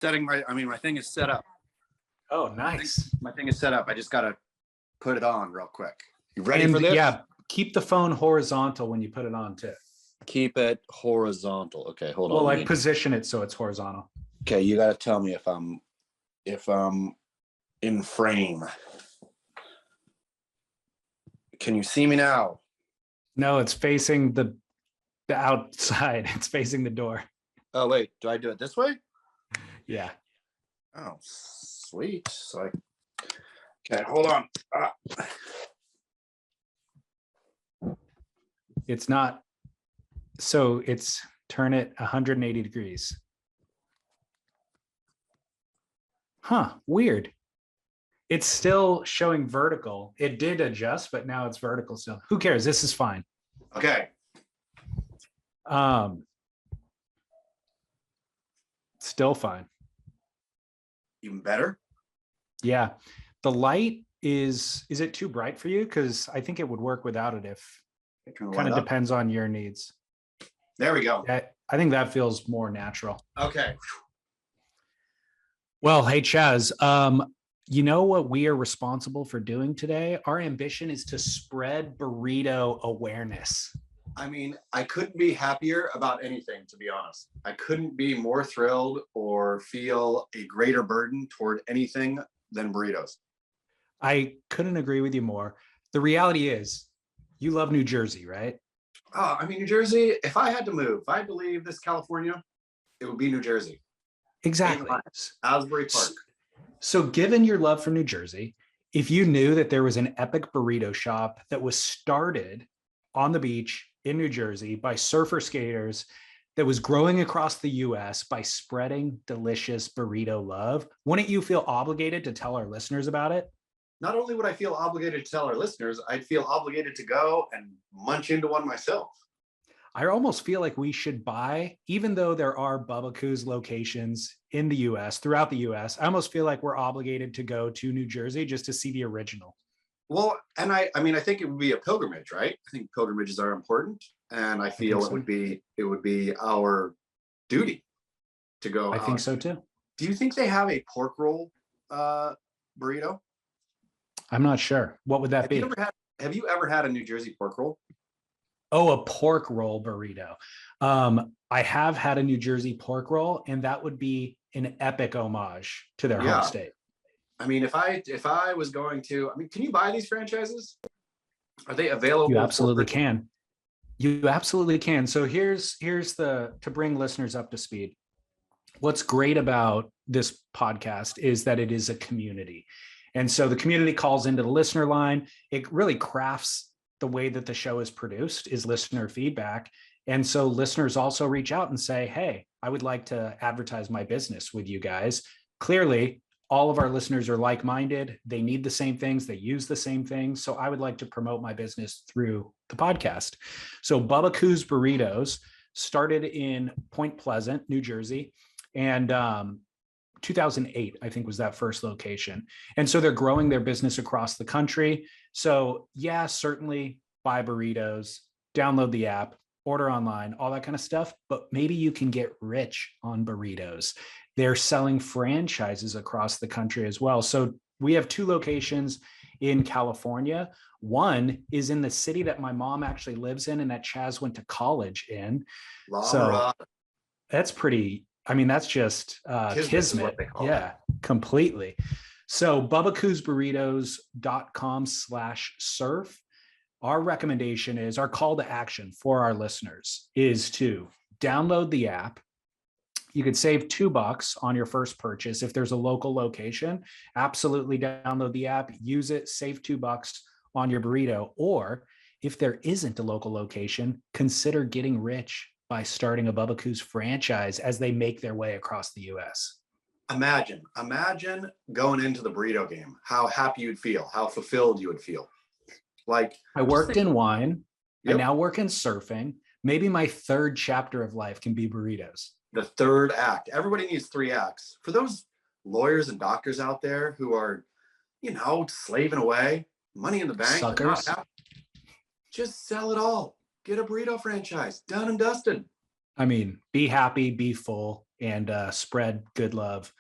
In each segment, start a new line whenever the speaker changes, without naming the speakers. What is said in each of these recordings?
My thing is set up.
Oh, nice.
My thing is set up. I just got to put it on real quick. You ready for this?
Yeah, keep the phone horizontal when you put it on too.
Keep it horizontal. Okay, hold on.
Well, like position it so it's horizontal.
Okay, you got to tell me if I'm in frame. Can you see me now?
No, it's facing the outside. It's facing the door.
Oh, wait. Do I do it this way?
Yeah.
Oh, sweet. Okay, hold on.
It's not. So it's turn it 180 degrees. Huh, weird. It's still showing vertical. It did adjust, but now it's vertical still. Who cares? This is fine.
Okay.
Still fine.
Even better?
Yeah. The light is it too bright for you? Because I think it would work without it if it kind of depends on your needs.
There we go.
I think that feels more natural.
Okay.
Well, hey, Chaz, you know what we are responsible for doing today? Our ambition is to spread burrito awareness.
I mean, I couldn't be happier about anything, to be honest. I couldn't be more thrilled or feel a greater burden toward anything than burritos.
I couldn't agree with you more. The reality is, you love New Jersey, right?
New Jersey, if I had to move, if I had to leave this California, it would be New Jersey.
Exactly.
Asbury Park.
So given your love for New Jersey, if you knew that there was an epic burrito shop that was started on the beach in New Jersey by surfer skaters that was growing across the US by spreading delicious burrito love, wouldn't you feel obligated to tell our listeners about it?
Not only would I feel obligated to tell our listeners, I'd feel obligated to go and munch into one myself.
I almost feel like we should buy, even though there are Bubba Coos locations in the US, throughout the US, I almost feel like we're obligated to go to New Jersey just to see the original.
Well, and I think it would be a pilgrimage, right? I think pilgrimages are important, and I feel it would be our duty to go.
I think so too.
Do you think they have a pork roll burrito?
I'm not sure. What would that be?
Have you ever had a New Jersey pork roll?
Oh, a pork roll burrito. I have had a New Jersey pork roll, and that would be an epic homage to their home state.
I mean, if I was going to, can you buy these franchises? Are they available?
You absolutely can. You absolutely can. So here's to bring listeners up to speed. What's great about this podcast is that it is a community. And so the community calls into the listener line. It really crafts the way that the show is produced is listener feedback. And so listeners also reach out and say, hey, I would like to advertise my business with you guys. Clearly, all of our listeners are like-minded. They need the same things. They use the same things. So I would like to promote my business through the podcast. So Bubba Coos Burritos started in Point Pleasant, New Jersey. And 2008, I think, was that first location. And so they're growing their business across the country. So yeah, certainly buy burritos, download the app, order online, all that kind of stuff. But maybe you can get rich on burritos. They're selling franchises across the country as well. So we have 2 locations in California. One is in the city that my mom actually lives in and that Chaz went to college in. So that's pretty, that's just kismet. Yeah, completely. So bubbacoosburritos.com/surf. Our recommendation is, our call to action for our listeners is to download the app. You could save $2 on your first purchase. If there's a local location, absolutely download the app, use it, save $2 on your burrito. Or if there isn't a local location, consider getting rich by starting a Bubba Coos franchise as they make their way across the US.
Imagine going into the burrito game, how happy you'd feel, how fulfilled you would feel. Like,
I worked in wine.
Yep.
I now work in surfing. Maybe my 3rd chapter of life can be burritos.
The 3rd act. Everybody needs 3 acts. For those lawyers and doctors out there who are, slaving away, money in the bank,
suckers,
just sell it all. Get a burrito franchise, done and dusted.
Be happy, be full. and spread good love.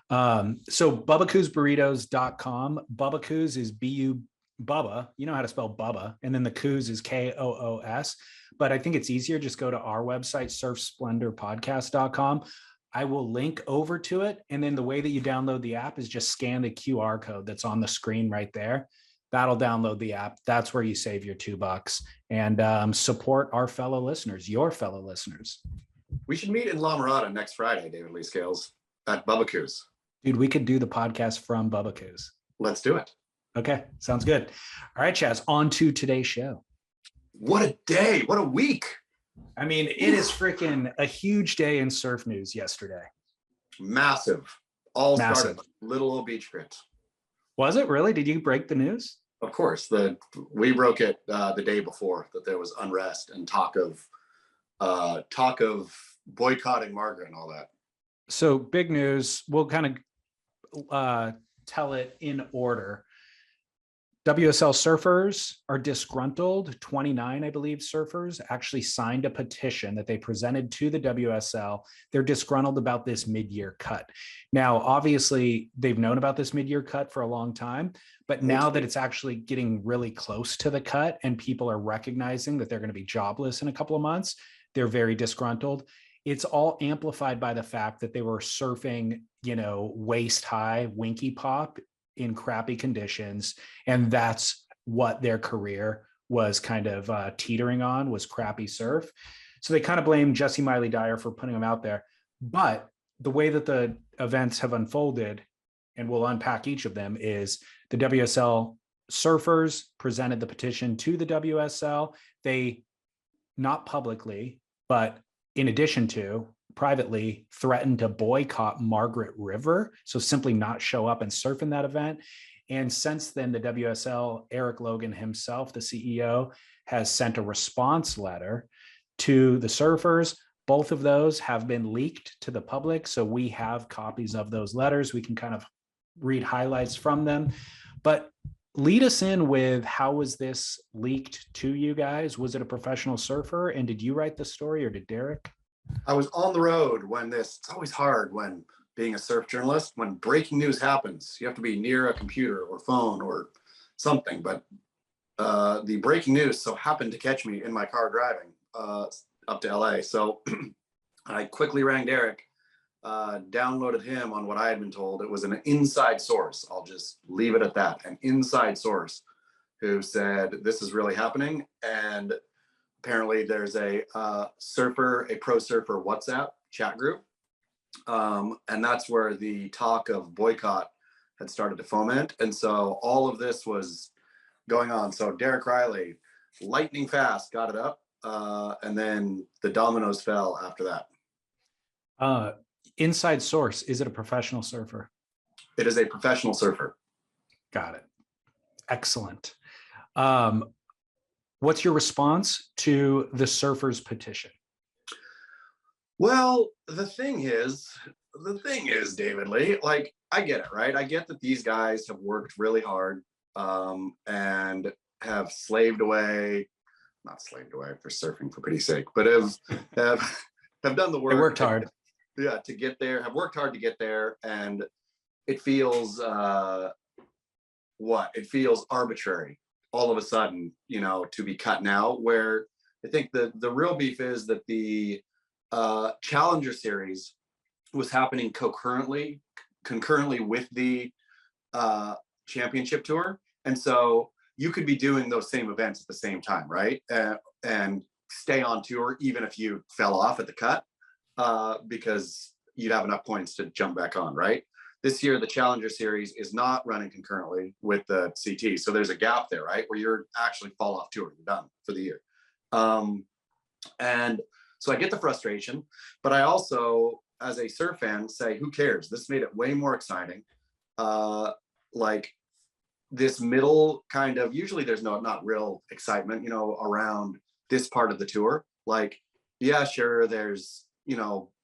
So BubbaCoosBurritos.com. Bubba Coos is B-U Bubba. You know how to spell Bubba. And then the Coos is Koos. But I think it's easier. Just go to our website, surfsplendorpodcast.com. I will link over to it. And then the way that you download the app is just scan the QR code that's on the screen right there. That'll download the app. That's where you save your $2 and support our fellow listeners, your fellow listeners.
We should meet in La Mirada next Friday, David Lee Scales, at Bubba Coos.
Dude, we could do the podcast from Bubba Coos.
Let's do it.
Okay, sounds good. All right, Chaz, on to today's show.
What a day. What a week.
I mean, it is freaking a huge day in surf news yesterday.
Massive. All
Massive.
started with little old beach grit.
Was it really? Did you break the news?
Of course. We broke it the day before that there was unrest and talk of boycotting Margaret and all that.
So big news. We'll kind of tell it in order. WSL surfers are disgruntled. 29, I believe, surfers actually signed a petition that they presented to the WSL. They're disgruntled about this mid-year cut. Now, obviously, they've known about this mid-year cut for a long time, but now that it's actually getting really close to the cut and people are recognizing that they're going to be jobless in a couple of months, they're very disgruntled. It's all amplified by the fact that they were surfing, waist high, winky pop in crappy conditions. And that's what their career was kind of teetering on, was crappy surf. So they kind of blame Jessie Miley Dyer for putting them out there. But the way that the events have unfolded, and we'll unpack each of them, is the WSL surfers presented the petition to the WSL. They, not publicly, but in addition to, privately threatened to boycott Margaret River, so simply not show up and surf in that event. And since then, the WSL, Eric Logan himself, the CEO, has sent a response letter to the surfers. Both of those have been leaked to the public, so we have copies of those letters. We can kind of read highlights from them. But lead us in with, how was this leaked to you guys? Was it a professional surfer? And did you write the story, or did Derek?
I was on the road when it's always hard when being a surf journalist, when breaking news happens, you have to be near a computer or phone or something. But the breaking news so happened to catch me in my car driving up to LA. So I quickly rang Derek, downloaded him on what I had been told. It was an inside source. I'll just leave it at that. An inside source who said, this is really happening. And apparently there's a pro surfer WhatsApp chat group. And that's where the talk of boycott had started to foment. And so all of this was going on. So Derek Riley, lightning fast, got it up. And then the dominoes fell after that.
Inside source, is it a professional surfer?
It is a professional surfer.
Got it. Excellent. What's your response to the surfers' petition?
Well, the thing is, David Lee, like, I get it, right? I get that these guys have worked really hard and have not slaved away for surfing, for pity's sake, but have done the work.
They worked hard.
Yeah, to get there, have worked hard to get there. And it feels, it feels arbitrary all of a sudden, to be cut now, where I think the real beef is that the Challenger Series was happening concurrently with the championship tour. And so you could be doing those same events at the same time, right? And stay on tour, even if you fell off at the cut, because you'd have enough points to jump back on, right? This year, the Challenger Series is not running concurrently with the CT. So there's a gap there, right? Where you're actually fall off tour, you're done for the year. And so I get the frustration, but I also, as a surf fan, say, who cares? This made it way more exciting. Like this middle kind of, usually there's not real excitement, around this part of the tour. Like, yeah, sure, there's,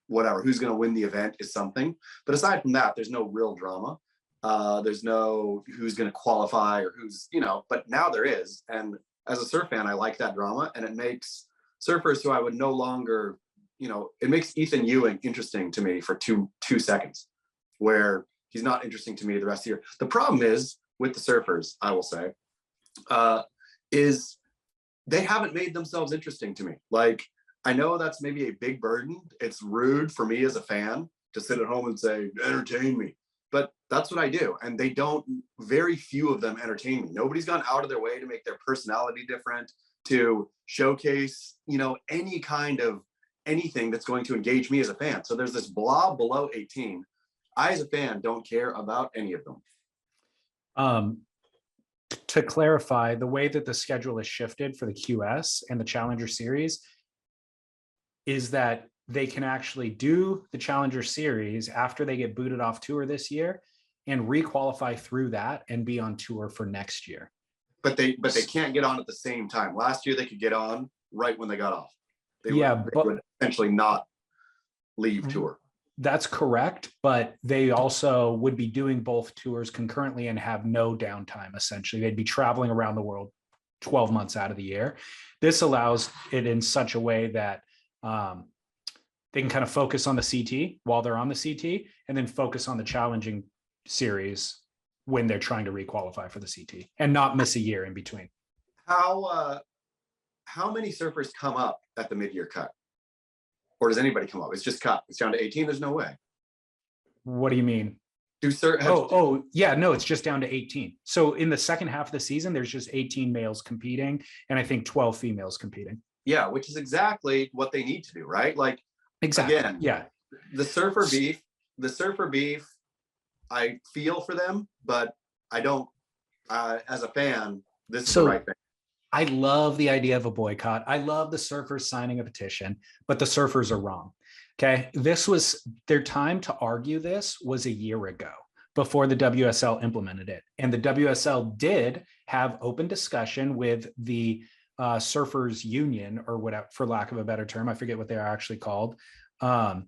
whatever, who's going to win the event is something. But aside from that, there's no real drama. There's no who's going to qualify or who's, but now there is. And as a surf fan, I like that drama, and it makes surfers who I would no longer, it makes Ethan Ewing interesting to me for two seconds, where he's not interesting to me the rest of the year. The problem is with the surfers, I will say, is they haven't made themselves interesting to me. Like, I know that's maybe a big burden. It's rude for me as a fan to sit at home and say, entertain me. But that's what I do. And they don't, very few of them entertain me. Nobody's gone out of their way to make their personality different, to showcase, any kind of anything that's going to engage me as a fan. So there's this blob below 18. I, as a fan, don't care about any of them.
To clarify, the way that the schedule is shifted for the QS and the Challenger Series is that they can actually do the Challenger Series after they get booted off tour this year and requalify through that and be on tour for next year.
But they can't get on at the same time. Last year they could get on right when they got off. They would essentially not leave tour.
That's correct, but they also would be doing both tours concurrently and have no downtime. Essentially, they'd be traveling around the world 12 months out of the year. This allows it in such a way that they can kind of focus on the CT while they're on the CT, and then focus on the challenging series when they're trying to requalify for the CT, and not miss a year in between.
How many surfers come up at the mid-year cut? Or does anybody come up? It's just cut. It's down to 18. There's no way.
What do you mean? Yeah, no, it's just down to 18. So in the second half of the season, there's just 18 males competing, and I think 12 females competing.
Yeah, which is exactly what they need to do, right? Like,
exactly.
Again,
yeah.
The surfer beef, I feel for them, but I don't, as a fan, this is the right thing.
I love the idea of a boycott. I love the surfers signing a petition, but the surfers are wrong. Okay. Their time to argue this was a year ago, before the WSL implemented it. And the WSL did have open discussion with the surfers union, or whatever, for lack of a better term. I forget what they are actually called. And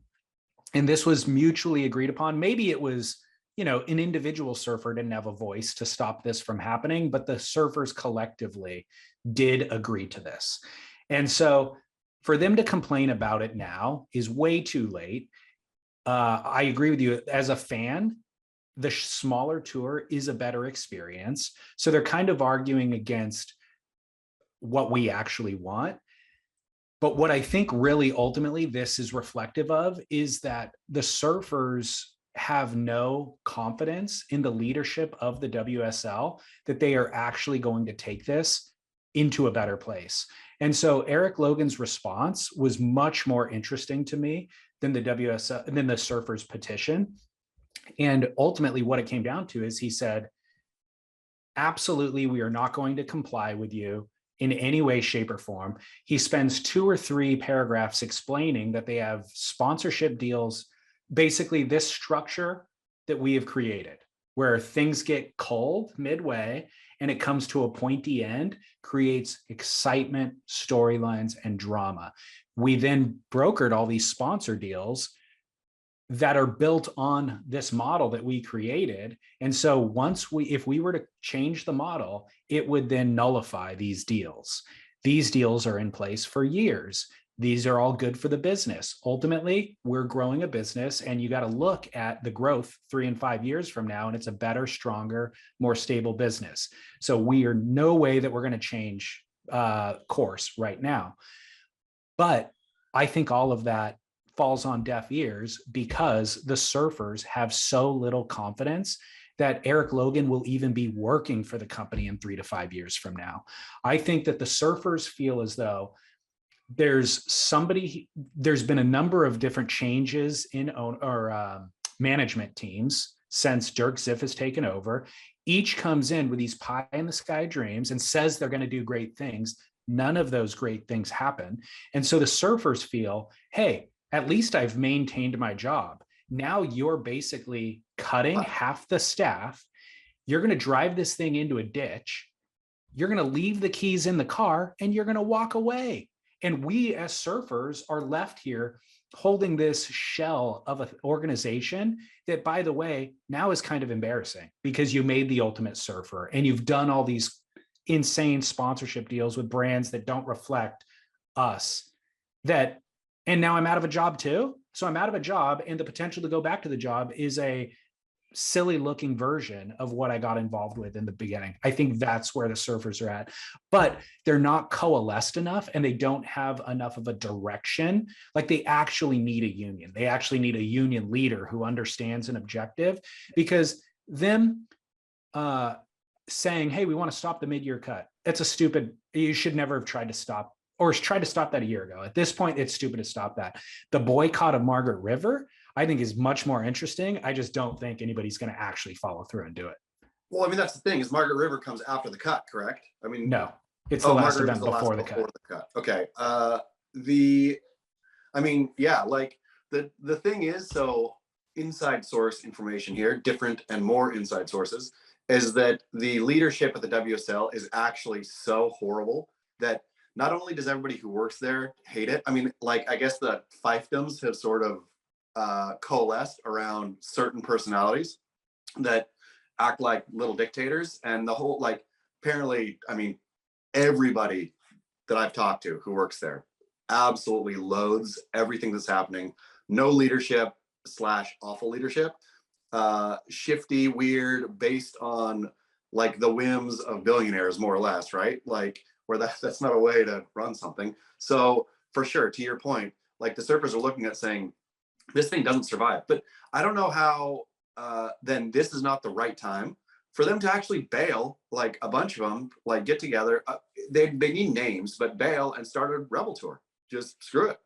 this was mutually agreed upon. Maybe it was, an individual surfer didn't have a voice to stop this from happening, but the surfers collectively did agree to this. And so for them to complain about it now is way too late. I agree with you. As a fan, the smaller tour is a better experience. So they're kind of arguing against what we actually want. But what I think really ultimately this is reflective of is that the surfers have no confidence in the leadership of the WSL that they are actually going to take this into a better place. And so Eric Logan's response was much more interesting to me than the WSL, than the surfers petition. And ultimately what it came down to is he said, absolutely, we are not going to comply with you in any way, shape, or form. He spends 2 or 3 paragraphs explaining that they have sponsorship deals, basically this structure that we have created, where things get cold midway and it comes to a pointy end, creates excitement, storylines, and drama. We then brokered all these sponsor deals that are built on this model that we created. And so if we were to change the model, it would then nullify these deals. These deals are in place for years. These are all good for the business. Ultimately, we're growing a business, and you got to look at the growth 3 and 5 years from now, and it's a better, stronger, more stable business. So we are no way that we're going to change course right now. But I think all of that falls on deaf ears because the surfers have so little confidence that Eric Logan will even be working for the company in 3 to 5 years from now. I think that the surfers feel as though there's been a number of different changes in management teams since Dirk Ziff has taken over. Each comes in with these pie in the sky dreams and says they're going to do great things. None of those great things happen. And so the surfers feel, hey, at least I've maintained my job. Now you're basically cutting half the staff. You're going to drive this thing into a ditch. You're going to leave the keys in the car and you're going to walk away. And we as surfers are left here holding this shell of an organization that, by the way, now is kind of embarrassing because you made the Ultimate Surfer and you've done all these insane sponsorship deals with brands that don't reflect us, that And now I'm out of a job too. So I'm out of a job, and the potential to go back to the job is a silly looking version of what I got involved with in the beginning. I think that's where the surfers are at, but they're not coalesced enough, and they don't have enough of a direction. Like, they actually need a union. They actually need a union leader who understands an objective, because them saying, hey, we want to stop the mid-year cut. It's a stupid, you should never have tried to stop, or tried to stop that a year ago. At this point, it's stupid to stop that. The boycott of Margaret River, I think, is much more interesting. I just don't think anybody's going to actually follow through and do it.
Well, I mean, that's the thing, is Margaret River comes after the cut, correct? I mean,
no, it's the last
Margaret
event before the cut.
Okay. I mean, yeah, like the thing is, so inside source information here, different and more inside sources, is that the leadership at the WSL is actually so horrible that not only does everybody who works there hate it, I mean, like, I guess the fiefdoms have sort of coalesced around certain personalities that act like little dictators, and the whole, like, apparently, I mean, everybody that I've talked to who works there absolutely loathes everything that's happening. No leadership / awful leadership, shifty, weird, based on like the whims of billionaires, more or less, right? Like, where that's not a way to run something. So for sure, to your point, like, the surfers are looking at saying, this thing doesn't survive. But I don't know how then this is not the right time for them to actually bail, like a bunch of them, like get together. They need names, but bail and start a rebel tour. Just screw it.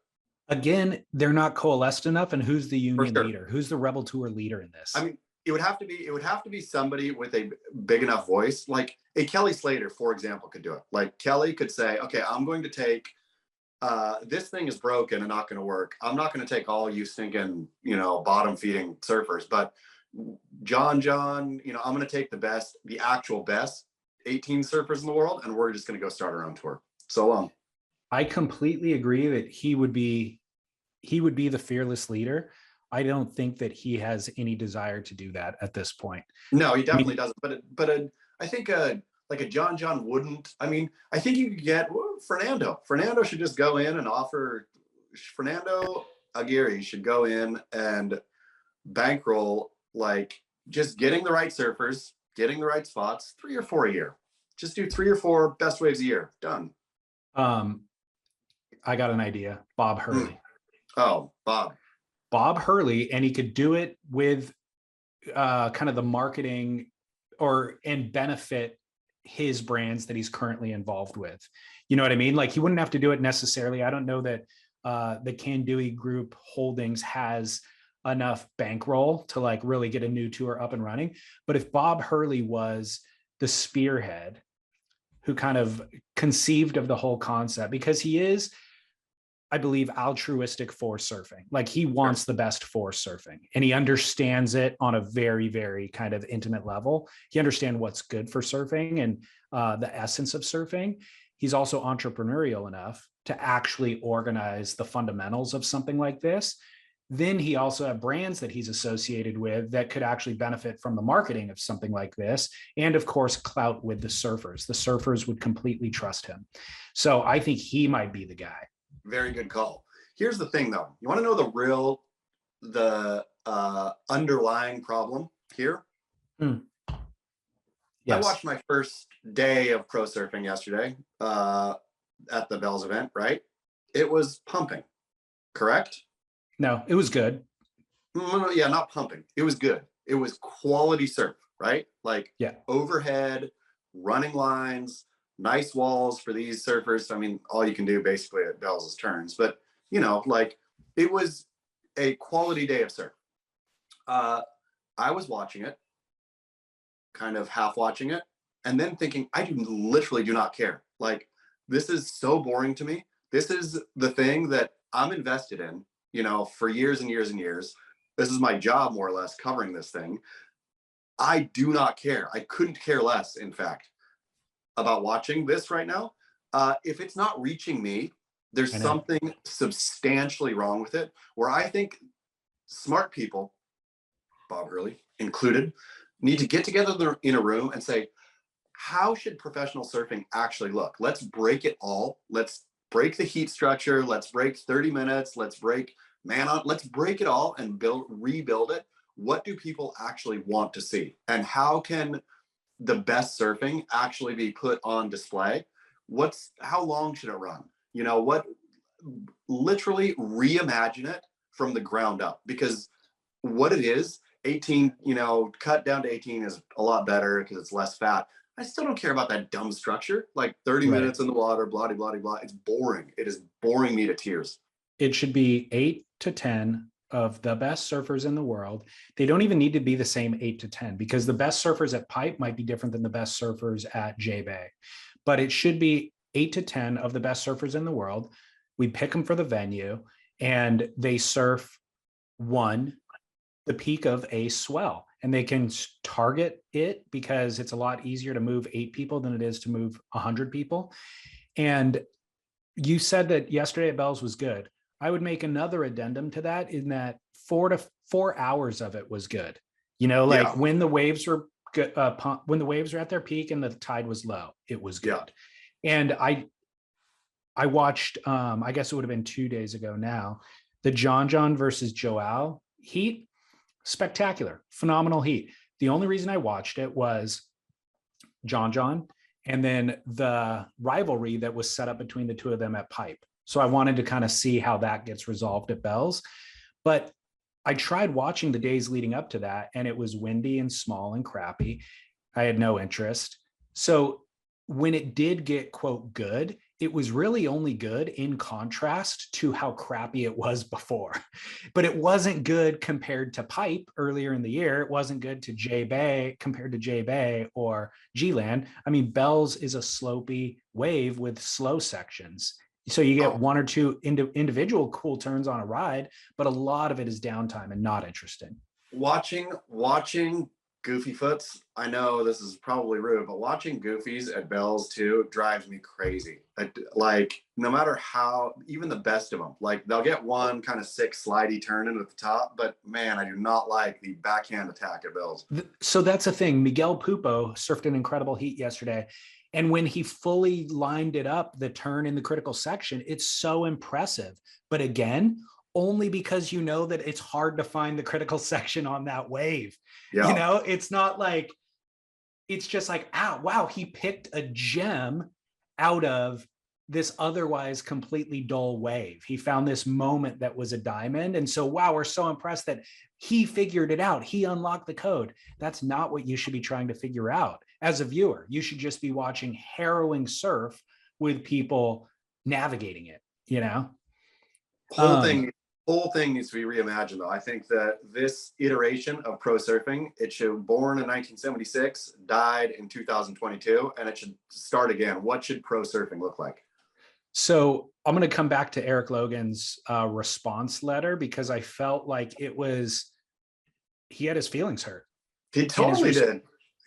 Again, they're not coalesced enough. And who's the union
sure.
leader? Who's the rebel tour leader in this?
I mean, it would have to be somebody with a big enough voice. Like a Kelly Slater, for example, could do it. Like, Kelly could say, okay, I'm going to take this thing is broken and not going to work. I'm not going to take all you stinking, bottom feeding surfers, but John, I'm going to take the actual best 18 surfers in the world, and we're just going to go start our own tour. So long.
I completely agree that he would be the fearless leader. I don't think that he has any desire to do that at this point.
No, he definitely doesn't. But I think like a John wouldn't. I mean, I think you could get Fernando. Fernando should just go in and offer. Fernando Aguirre should go in and bankroll, like, just getting the right surfers, getting the right spots, 3 or 4 a year. Just do 3 or 4 best waves a year. Done.
I got an idea. Bob Hurley.
Oh, Bob
Hurley, and he could do it with kind of the marketing and benefit his brands that he's currently involved with. You know what I mean? Like, he wouldn't have to do it necessarily. I don't know that the Kandui Group Holdings has enough bankroll to like really get a new tour up and running. But if Bob Hurley was the spearhead who kind of conceived of the whole concept, because he is, I believe, altruistic for surfing. Like, he wants the best for surfing, and he understands it on a very, very kind of intimate level. He understands what's good for surfing and the essence of surfing. He's also entrepreneurial enough to actually organize the fundamentals of something like this. Then he also have brands that he's associated with that could actually benefit from the marketing of something like this. And of course, clout with the surfers. The surfers would completely trust him. So I think he might be the guy.
Very good call. Here's the thing, though. You want to know the underlying problem here?
Yes.
I watched my first day of pro surfing yesterday at the Bells event, right? It was pumping, correct?
No, it was good.
No, yeah, not pumping. It was good. It was quality surf, right? Like, overhead, running lines, nice walls for these surfers. I mean, all you can do basically at Bells is turns, but like, it was a quality day of surf. I was watching it, kind of half watching it, and then thinking, I literally do not care. Like, this is so boring to me. This is the thing that I'm invested in, for years and years and years. This is my job, more or less, covering this thing. I do not care. I couldn't care less, in fact, about watching this right now. If it's not reaching me, there's something substantially wrong with it, where I think smart people, Bob Hurley included, need to get together in a room and say, how should professional surfing actually look? Let's break it all. Let's break the heat structure. Let's break 30 minutes. Let's break let's break it all and rebuild it. What do people actually want to see? And how can the best surfing actually be put on display? How long should it run? Literally reimagine it from the ground up, because what it is, 18, cut down to 18 is a lot better because it's less fat. I still don't care about that dumb structure, like 30
Right.
minutes in the water, blah, blah, blah, blah. It's boring. It is boring me to tears.
It should be 8 to 10 of the best surfers in the world. They don't even need to be the same 8 to 10, because the best surfers at Pipe might be different than the best surfers at J-Bay. But it should be 8 to 10 of the best surfers in the world. We pick them for the venue, and they surf the peak of a swell, and they can target it because it's a lot easier to move 8 people than it is to move 100 people. And you said that yesterday at Bell's was good. I would make another addendum to that, in that 4 hours of it was good. When the waves were good, when the waves were at their peak and the tide was low, it was good. Yeah. And I watched, I guess it would have been 2 days ago now, the John versus Joao heat. Spectacular, phenomenal heat. The only reason I watched it was John, and then the rivalry that was set up between the two of them at Pipe. So I wanted to kind of see how that gets resolved at Bell's. But I tried watching the days leading up to that, and it was windy and small and crappy. I had no interest. So when it did get, quote, good, it was really only good in contrast to how crappy it was before. But it wasn't good compared to Pipe earlier in the year. It wasn't good to J-Bay compared to J-Bay or G-Land. I mean, Bell's is a slopey wave with slow sections. So you get 1 or 2 individual cool turns on a ride, but a lot of it is downtime and not interesting.
Watching Goofy Foots, I know this is probably rude, but watching Goofies at Bell's too drives me crazy. Like, no matter how, even the best of them, like, they'll get one kind of sick slidey turn in at the top, but man, I do not like the backhand attack at Bell's.
So that's the thing. Miguel Pupo surfed an incredible heat yesterday, and when he fully lined it up, the turn in the critical section, it's so impressive. But again, only because you know that it's hard to find the critical section on that wave. Yeah. It's not like, it's just like, wow, he picked a gem out of this otherwise completely dull wave. He found this moment that was a diamond. And so, wow, we're so impressed that he figured it out. He unlocked the code. That's not what you should be trying to figure out as a viewer. You should just be watching harrowing surf with people navigating it,
Whole thing needs to be reimagined, though. I think that this iteration of pro surfing, it should born in 1976, died in 2022, and it should start again. What should pro surfing look like?
So I'm going to come back to Eric Logan's response letter, because I felt like he had his feelings hurt.
He totally did.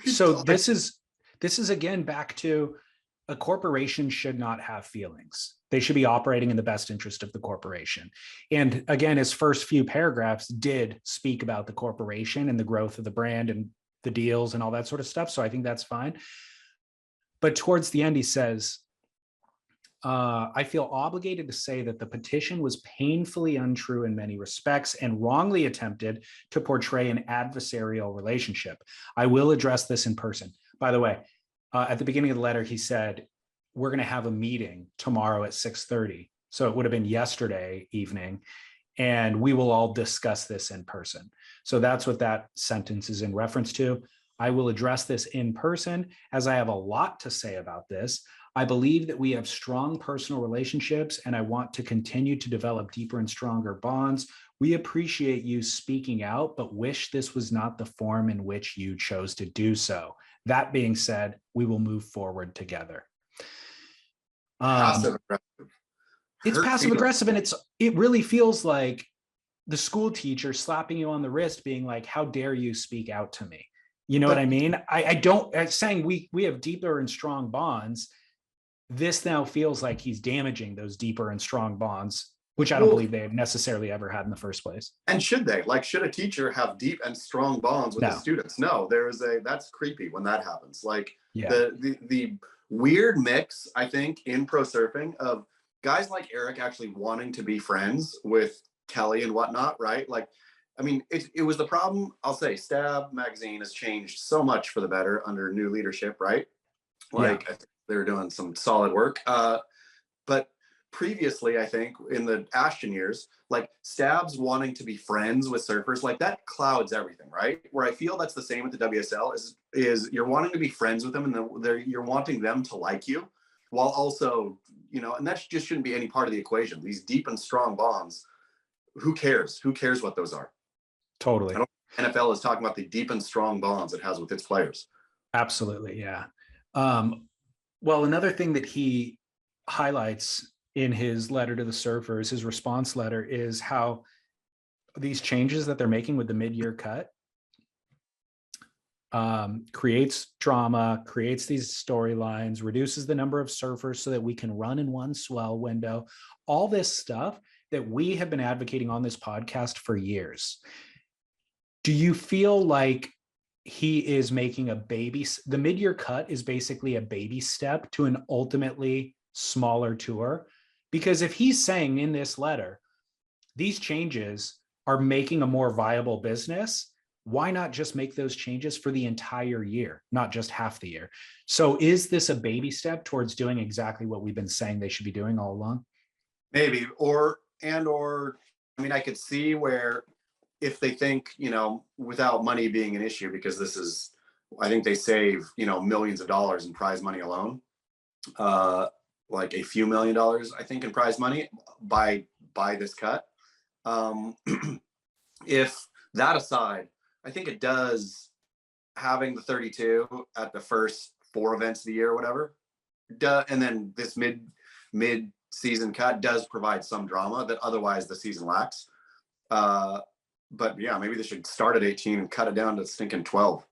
So this is again back to, a corporation should not have feelings. They should be operating in the best interest of the corporation. And again, his first few paragraphs did speak about the corporation and the growth of the brand and the deals and all that sort of stuff. So I think that's fine. But towards the end, he says, I feel obligated to say that the petition was painfully untrue in many respects and wrongly attempted to portray an adversarial relationship. I will address this in person. By the way, at the beginning of the letter, he said, we're going to have a meeting tomorrow at 6:30. So it would have been yesterday evening, and we will all discuss this in person. So that's what that sentence is in reference to. I will address this in person, as I have a lot to say about this. I believe that we have strong personal relationships, and I want to continue to develop deeper and stronger bonds. We appreciate you speaking out, but wish this was not the form in which you chose to do so. That being said, we will move forward together.
Passive aggressive.
It's passive aggressive, and it really feels like the school teacher slapping you on the wrist, being like, "How dare you speak out to me?" You know what I mean? I'm saying we have deeper and strong bonds. This now feels like he's damaging those deeper and strong bonds, which I don't believe they necessarily ever had in the first place.
And should they? Like, should a teacher have deep and strong bonds with the students? No, that's creepy when that happens. Like, the weird mix, I think, in pro surfing of guys like Eric actually wanting to be friends with Kelly and whatnot, right? Like, I mean, it was the problem. I'll say Stab magazine has changed so much for the better under new leadership, right? Like, I think they're doing some solid work. But previously, I think in the Ashton years, like Stabs wanting to be friends with surfers, like that clouds everything, right? Where I feel that's the same with the WSL is you're wanting to be friends with them, and you're wanting them to like you, while also, and that just shouldn't be any part of the equation. These deep and strong bonds, who cares? Who cares what those are?
Totally.
NFL is talking about the deep and strong bonds it has with its players.
Absolutely, yeah. Well, another thing that he highlights in his letter to the surfers, his response letter, is how these changes that they're making with the mid-year cut creates drama, creates these storylines, reduces the number of surfers so that we can run in one swell window, all this stuff that we have been advocating on this podcast for years. Do you feel like he is making the mid-year cut is basically a baby step to an ultimately smaller tour? Because if he's saying in this letter, these changes are making a more viable business, why not just make those changes for the entire year, not just half the year? So is this a baby step towards doing exactly what we've been saying they should be doing all along?
Maybe, or I mean, I could see where if they think, without money being an issue, because I think they save, millions of dollars in prize money alone, like a few $1 million, I think, in prize money by this cut. If that aside, I think it does, having the 32 at the first 4 events of the year or whatever, and then this mid season cut does provide some drama that otherwise the season lacks. But yeah, maybe they should start at 18 and cut it down to stinking 12.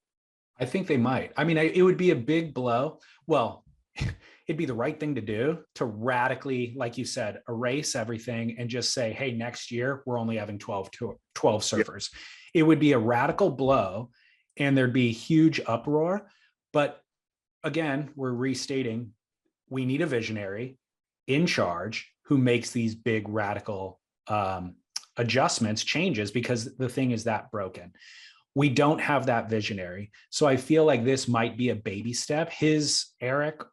I think they might. I mean, it would be a big blow. Well, it'd be the right thing to do to radically, like you said, erase everything and just say, hey, next year, we're only having 12 surfers. It would be a radical blow and there'd be huge uproar. But again, we're restating, we need a visionary in charge who makes these big radical adjustments, changes, because the thing is that broken. We don't have that visionary. So I feel like this might be a baby step. Eric's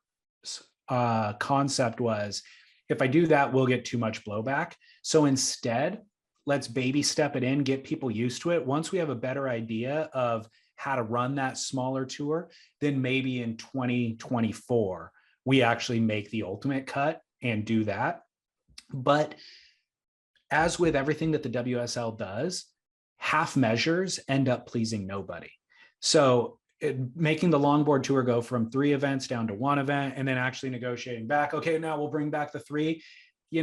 concept was, if I do that, we'll get too much blowback. So instead, let's baby step it in, get people used to it. Once we have a better idea of how to run that smaller tour, then maybe in 2024, we actually make the ultimate cut and do that. But as with everything that the WSL does, half measures end up pleasing nobody. So making the longboard tour go from 3 events down to 1 event, and then actually negotiating back, okay, now we'll bring back the 3,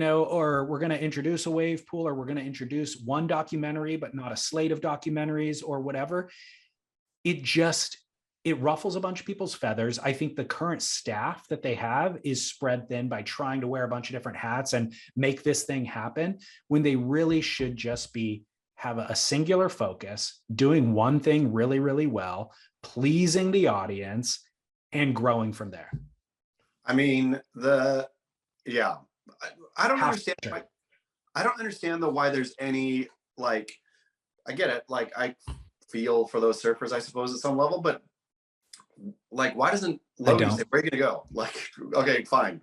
or we're going to introduce a wave pool, or we're going to introduce 1 documentary, but not a slate of documentaries or whatever. It ruffles a bunch of people's feathers. I think the current staff that they have is spread thin by trying to wear a bunch of different hats and make this thing happen, when they really should just have a singular focus, doing one thing really, really well, pleasing the audience, and growing from there.
I mean, I don't understand. I don't understand though why there's any, like, I get it. Like, I feel for those surfers, I suppose, at some level, but like, why doesn't Logan say, where are you gonna go? Like, okay, fine,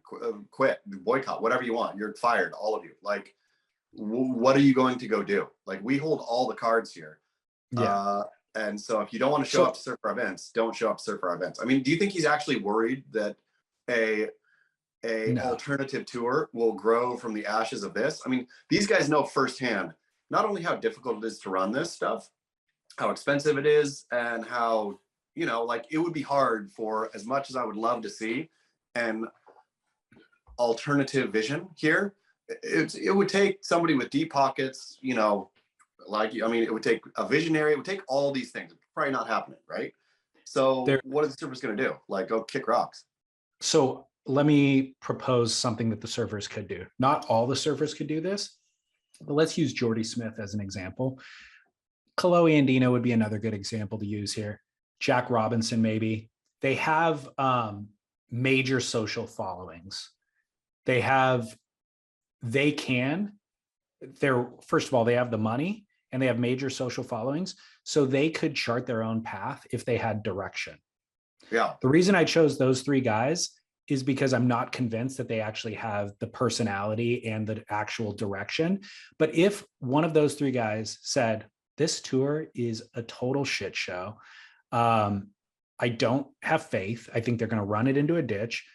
quit, boycott, whatever you want. You're fired, all of you. Like, what are you going to go do? Like, we hold all the cards here. Yeah. And so if you don't want to show up to surf our events, don't show up to surf our events. I mean, do you think he's actually worried that alternative tour will grow from the ashes of this? I mean, these guys know firsthand not only how difficult it is to run this stuff, how expensive it is, and how, like, it would be hard, for as much as I would love to see an alternative vision here. It would take somebody with deep pockets, it would take a visionary. It would take all these things. It's probably not happening, right? So what are the surfers going to do? Like, go kick rocks?
So let me propose something that the surfers could do. Not all the surfers could do this, but let's use Jordy Smith as an example. Kaloe and Dino would be another good example to use here. Jack Robinson, maybe. They have major social followings. They have they can, first of all, they have the money and they have major social followings, so they could chart their own path if they had direction.
Yeah.
The reason I chose those three guys is because I'm not convinced that they actually have the personality and the actual direction. But if one of those three guys said, this tour is a total shit show, I don't have faith, I think they're going to run it into a ditch.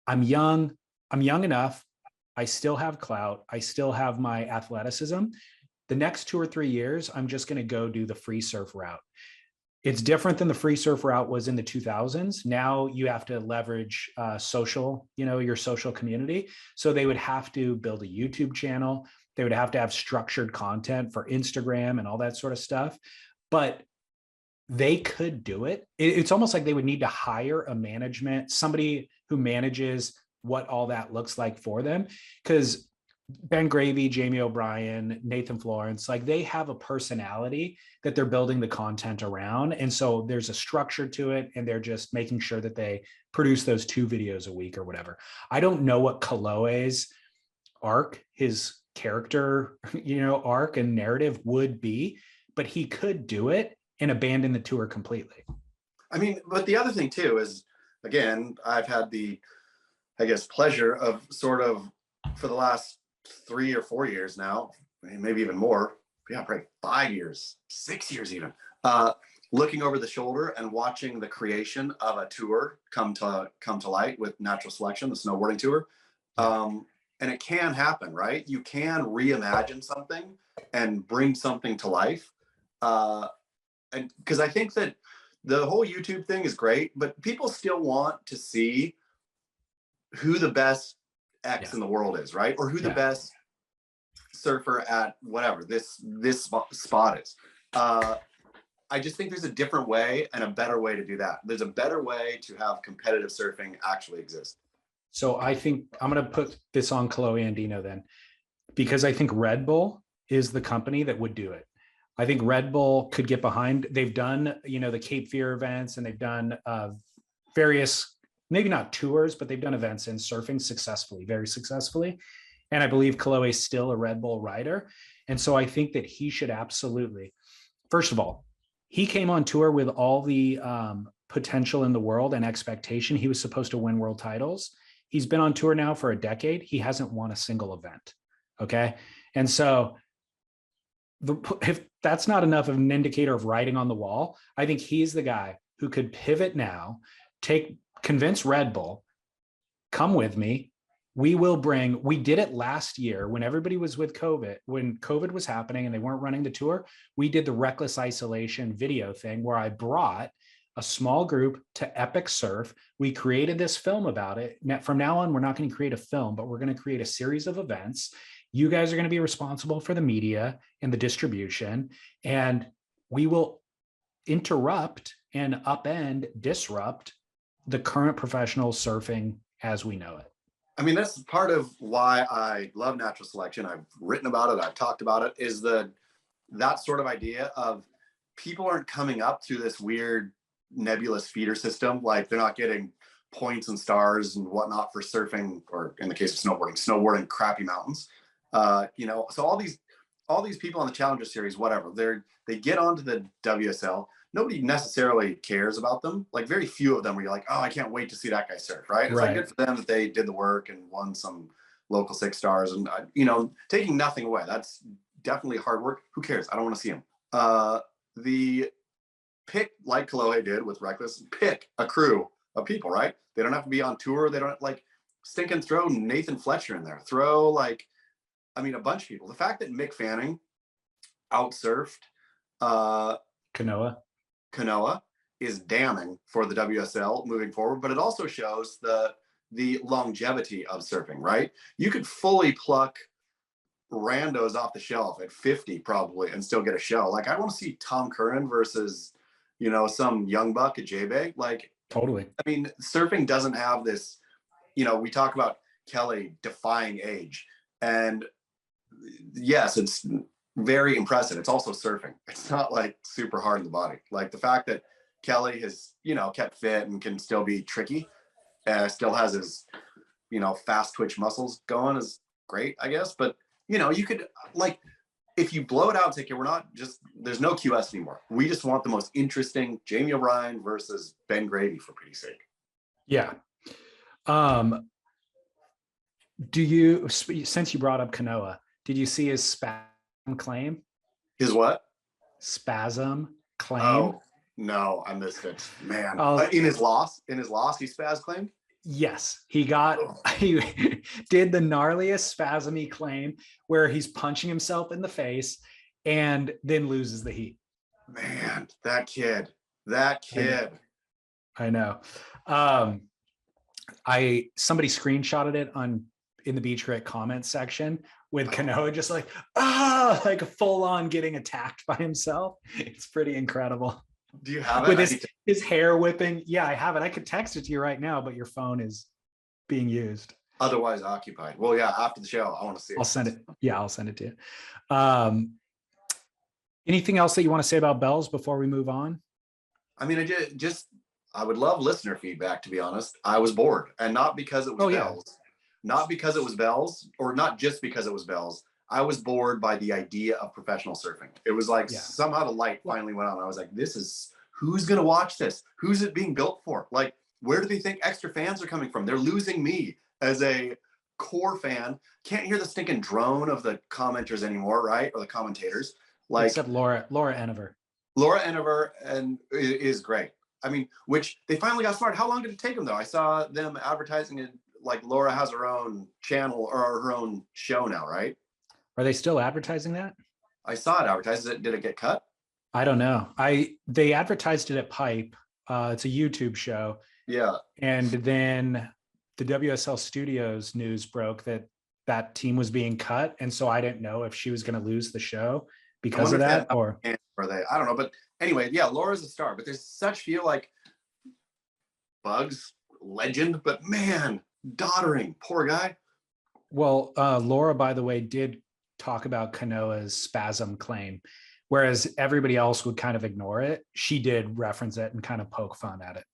I'm young enough. I still have clout. I still have my athleticism. The next 2 or 3 years, I'm just going to go do the free surf route. It's different than the free surf route was in the 2000s. Now you have to leverage social, your social community. So they would have to build a YouTube channel. They would have to have structured content for Instagram and all that sort of stuff. But they could do it. It's almost like they would need to hire somebody who manages what all that looks like for them. Because Ben Gravy, Jamie O'Brien, Nathan Florence, like they have a personality that they're building the content around. And so there's a structure to it, and they're just making sure that they produce those 2 videos a week or whatever. I don't know what Kaloe's arc, his character, arc and narrative would be, but he could do it and abandon the tour completely.
I mean, but the other thing too is, again, I've had the, pleasure of sort of for the last 3 or 4 years now, maybe even more, probably 5 years, 6 years even, looking over the shoulder and watching the creation of a tour come to light with Natural Selection, the snowboarding tour. And it can happen, right? You can reimagine something and bring something to life. And because I think that the whole YouTube thing is great, but people still want to see who the best X in the world is, right? Or who the best surfer at whatever this spot is. I just think there's a different way and a better way to do that. There's a better way to have competitive surfing actually exist.
So I think I'm going to put this on Kaloe Andino then, because I think Red Bull is the company that would do it. I think Red Bull could get behind. They've done, the Cape Fear events, and they've done various, maybe not tours, but they've done events in surfing successfully, very successfully. And I believe Kaloe is still a Red Bull rider. And so I think that he should absolutely, first of all, he came on tour with all the potential in the world and expectation. He was supposed to win world titles. He's been on tour now for a decade. He hasn't won a single event. Okay. And so if that's not enough of an indicator of writing on the wall, I think he's the guy who could pivot now, convince Red Bull, come with me. We did it last year when everybody was with COVID, when COVID was happening and they weren't running the tour. We did the Reckless Isolation video thing where I brought a small group to Epic Surf. We created this film about it. Now, from now on, we're not going to create a film, but we're going to create a series of events. You guys are going to be responsible for the media and the distribution, and we will interrupt and disrupt the current professional surfing as we know it.
I mean, that's part of why I love Natural Selection. I've written about it. I've talked about it, is that sort of idea of people aren't coming up through this weird nebulous feeder system. Like they're not getting points and stars and whatnot for surfing, or in the case of snowboarding crappy mountains. So all these people on the Challenger Series, whatever, they get onto the WSL. Nobody necessarily cares about them. Like very few of them where you're like, oh, I can't wait to see that guy surf, right? It's like good for them that they did the work and won some local 6 stars, and taking nothing away. That's definitely hard work. Who cares? I don't want to see him. The pick, like Kaloe did with Reckless, pick a crew of people, right? They don't have to be on tour. They don't stinking throw Nathan Fletcher in there. Throw a bunch of people. The fact that Mick Fanning outsurfed Kanoa is damning for the WSL moving forward, but it also shows the longevity of surfing, right? You could fully pluck randos off the shelf at 50 probably and still get a show. Like I want to see Tom Curran versus, some young buck at J-Bay.
Totally.
I mean, surfing doesn't have this, we talk about Kelly defying age, and yes, it's very impressive. It's also surfing. It's not super hard in the body. Like the fact that Kelly has, kept fit and can still be tricky, still has his, fast twitch muscles going is great, I guess. But you could like if you blow it out, ticket, we're not just there's no QS anymore. We just want the most interesting Jamie O'Brien versus Ben Grady for pity's sake.
Yeah. Do you, since you brought up Kanoa, did you see his spasm claim?
His what?
Spasm claim.
Oh no, I missed it, man. In his loss, he spaz claimed.
Yes, he did the gnarliest spasmy claim where he's punching himself in the face and then loses the heat.
Man, that kid.
I know. Somebody screenshotted it in the Beach Grit comments section with Kanoa just like full on getting attacked by himself. It's pretty incredible.
Do you have
it? With his hair whipping. Yeah, I have it. I could text it to you right now, but your phone is being used.
Otherwise occupied. Well, yeah, after the show, I want to see it.
I'll send it. Yeah, I'll send it to you. Anything else that you want to say about Bells before we move on?
I mean, I would love listener feedback, to be honest. I was bored, and not because it was Bells. Not because it was Bells, or not just because it was Bells. I was bored by the idea of professional surfing. It was like somehow the light finally went on. I was like, who's going to watch this? Who's it being built for? Like, where do they think extra fans are coming from? They're losing me as a core fan. Can't hear the stinking drone of the commenters anymore, right? Or the commentators. Like, except
Laura Enever.
Laura Enever and is great. I mean, which they finally got smart. How long did it take them, though? I saw them advertising it. Like Laura has her own channel or her own show now, right?
Are they still advertising that?
I saw it advertised. Did it get cut?
I don't know. They advertised it at Pipe. It's a YouTube show.
Yeah.
And then the WSL Studios news broke that team was being cut. And so I didn't know if she was going to lose the show because of that or
are they? I don't know. But anyway, yeah, Laura's a star, but there's such feel like Bugs, legend, but man, doddering, poor guy.
Well, Laura, by the way, did talk about Kanoa's spasm claim, whereas everybody else would kind of ignore it. She did reference it and kind of poke fun at it.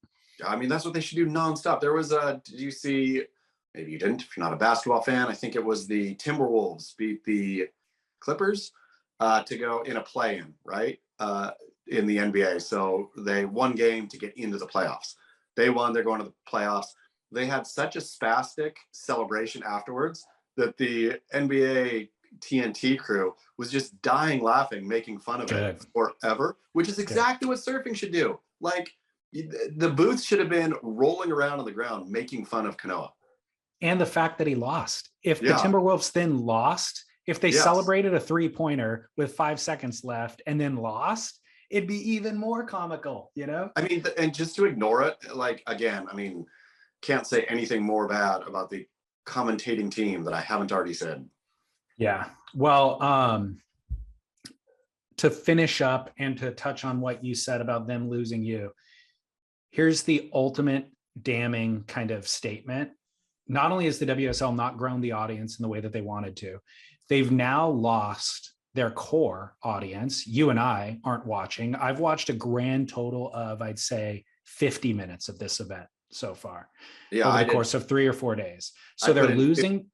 I mean, that's what they should do nonstop. There was did you see, maybe you didn't, if you're not a basketball fan, I think it was the Timberwolves beat the Clippers to go in a play-in, right? In the NBA. So they won game to get into the playoffs. They won, they're going to the playoffs. They had such a spastic celebration afterwards that the NBA TNT crew was just dying laughing, making fun of it forever, which is exactly what surfing should do. Like, the booth should have been rolling around on the ground, making fun of Kanoa.
And the fact that he lost. If the Timberwolves then lost, if they celebrated a 3-pointer with 5 seconds left and then lost, it'd be even more comical, you know?
I mean, and just to ignore it, like, again, I mean, can't say anything more bad about the commentating team that I haven't already said.
Yeah. Well, to finish up and to touch on what you said about them losing you, here's the ultimate damning kind of statement. Not only has the WSL not grown the audience in the way that they wanted to, they've now lost their core audience. You and I aren't watching. I've watched a grand total of, I'd say, 50 minutes of this event so far over the course of 3 or 4 days. So they're losing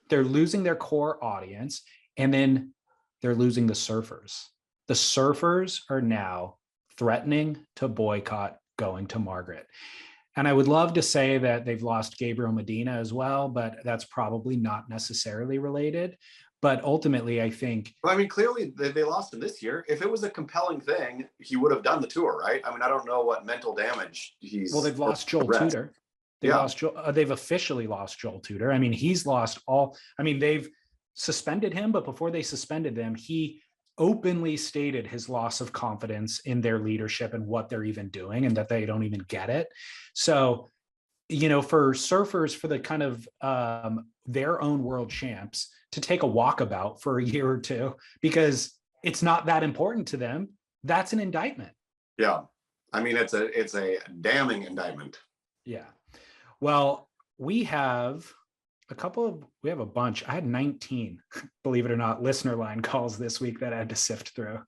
their core audience, and then they're losing the surfers. The surfers are now threatening to boycott going to Margaret. And I would love to say that they've lost Gabriel Medina as well, but that's probably not necessarily related. But ultimately, I think...
Well, I mean, clearly they lost him this year. If it was a compelling thing, he would have done the tour, right? I mean, I don't know what mental damage he's...
Well, they've lost Joel Tudor. They've officially lost Joel Tudor. I mean, he's lost all... I mean, they've suspended him, but before they suspended them, he openly stated his loss of confidence in their leadership and what they're even doing and that they don't even get it. So, you know, for surfers, for the kind of their own world champs to take a walkabout for a year or two because it's not that important to them, that's an indictment.
Yeah. I mean, it's a damning indictment.
Yeah. Well, we have a bunch. I had 19, believe it or not, listener line calls this week that I had to sift through.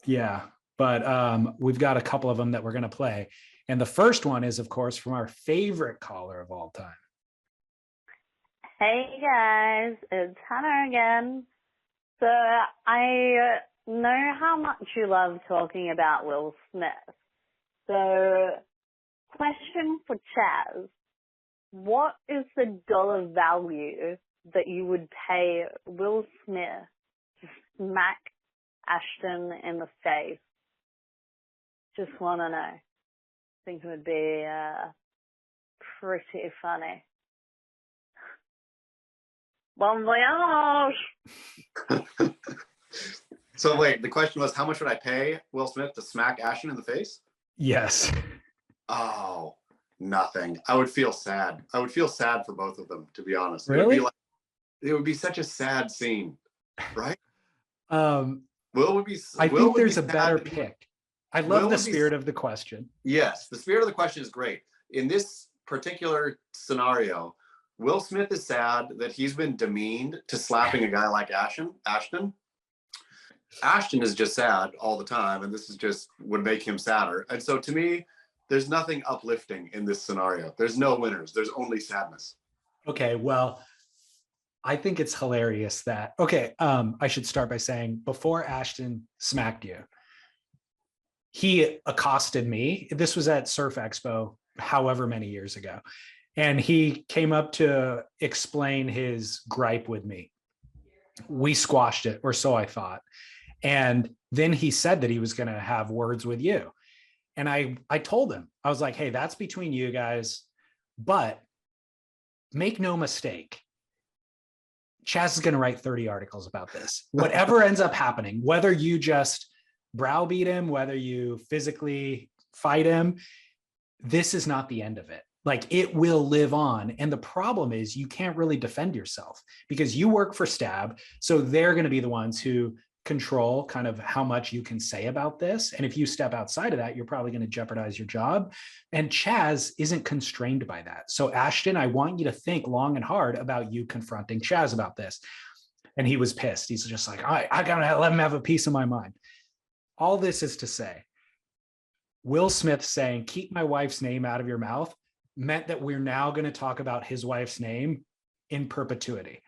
Yeah. But we've got a couple of them that we're going to play. And the first one is, of course, from our favorite caller of all time.
Hey guys, it's Hannah again. So I know how much you love talking about Will Smith. So question for Chaz, what is the dollar value that you would pay Will Smith to smack Ashton in the face? Just want to know. I think it would be pretty funny. Bon voyage!
So wait, the question was, how much would I pay Will Smith to smack Ashton in the face?
Yes.
Oh, nothing. I would feel sad. I would feel sad for both of them, to be honest.
Really?
It would be such a sad scene, right?
Will
would be.
I
Will
think
would
there's
be
a better
sad.
pick. I love the spirit of the question.
Yes, the spirit of the question is great. In this particular scenario, Will Smith is sad that he's been demeaned to slapping a guy like Ashton. Ashton is just sad all the time, and this is just would make him sadder. And so to me, there's nothing uplifting in this scenario. There's no winners. There's only sadness.
Okay, well, I think it's hilarious that, I should start by saying before Ashton smacked you, he accosted me. This was at Surf Expo, however many years ago. And he came up to explain his gripe with me. We squashed it, or so I thought. And then he said that he was going to have words with you. And I told him, I was like, hey, that's between you guys, but make no mistake, Chaz is going to write 30 articles about this. Whatever ends up happening, whether you just browbeat him, whether you physically fight him, this is not the end of it. Like, it will live on. And the problem is you can't really defend yourself because you work for Stab. So they're going to be the ones who control kind of how much you can say about this. And if you step outside of that, you're probably going to jeopardize your job. And Chaz isn't constrained by that. So Ashton, I want you to think long and hard about you confronting Chaz about this. And he was pissed. He's just like, I got to let him have a piece of my mind. All this is to say, Will Smith saying, keep my wife's name out of your mouth, meant that we're now going to talk about his wife's name in perpetuity.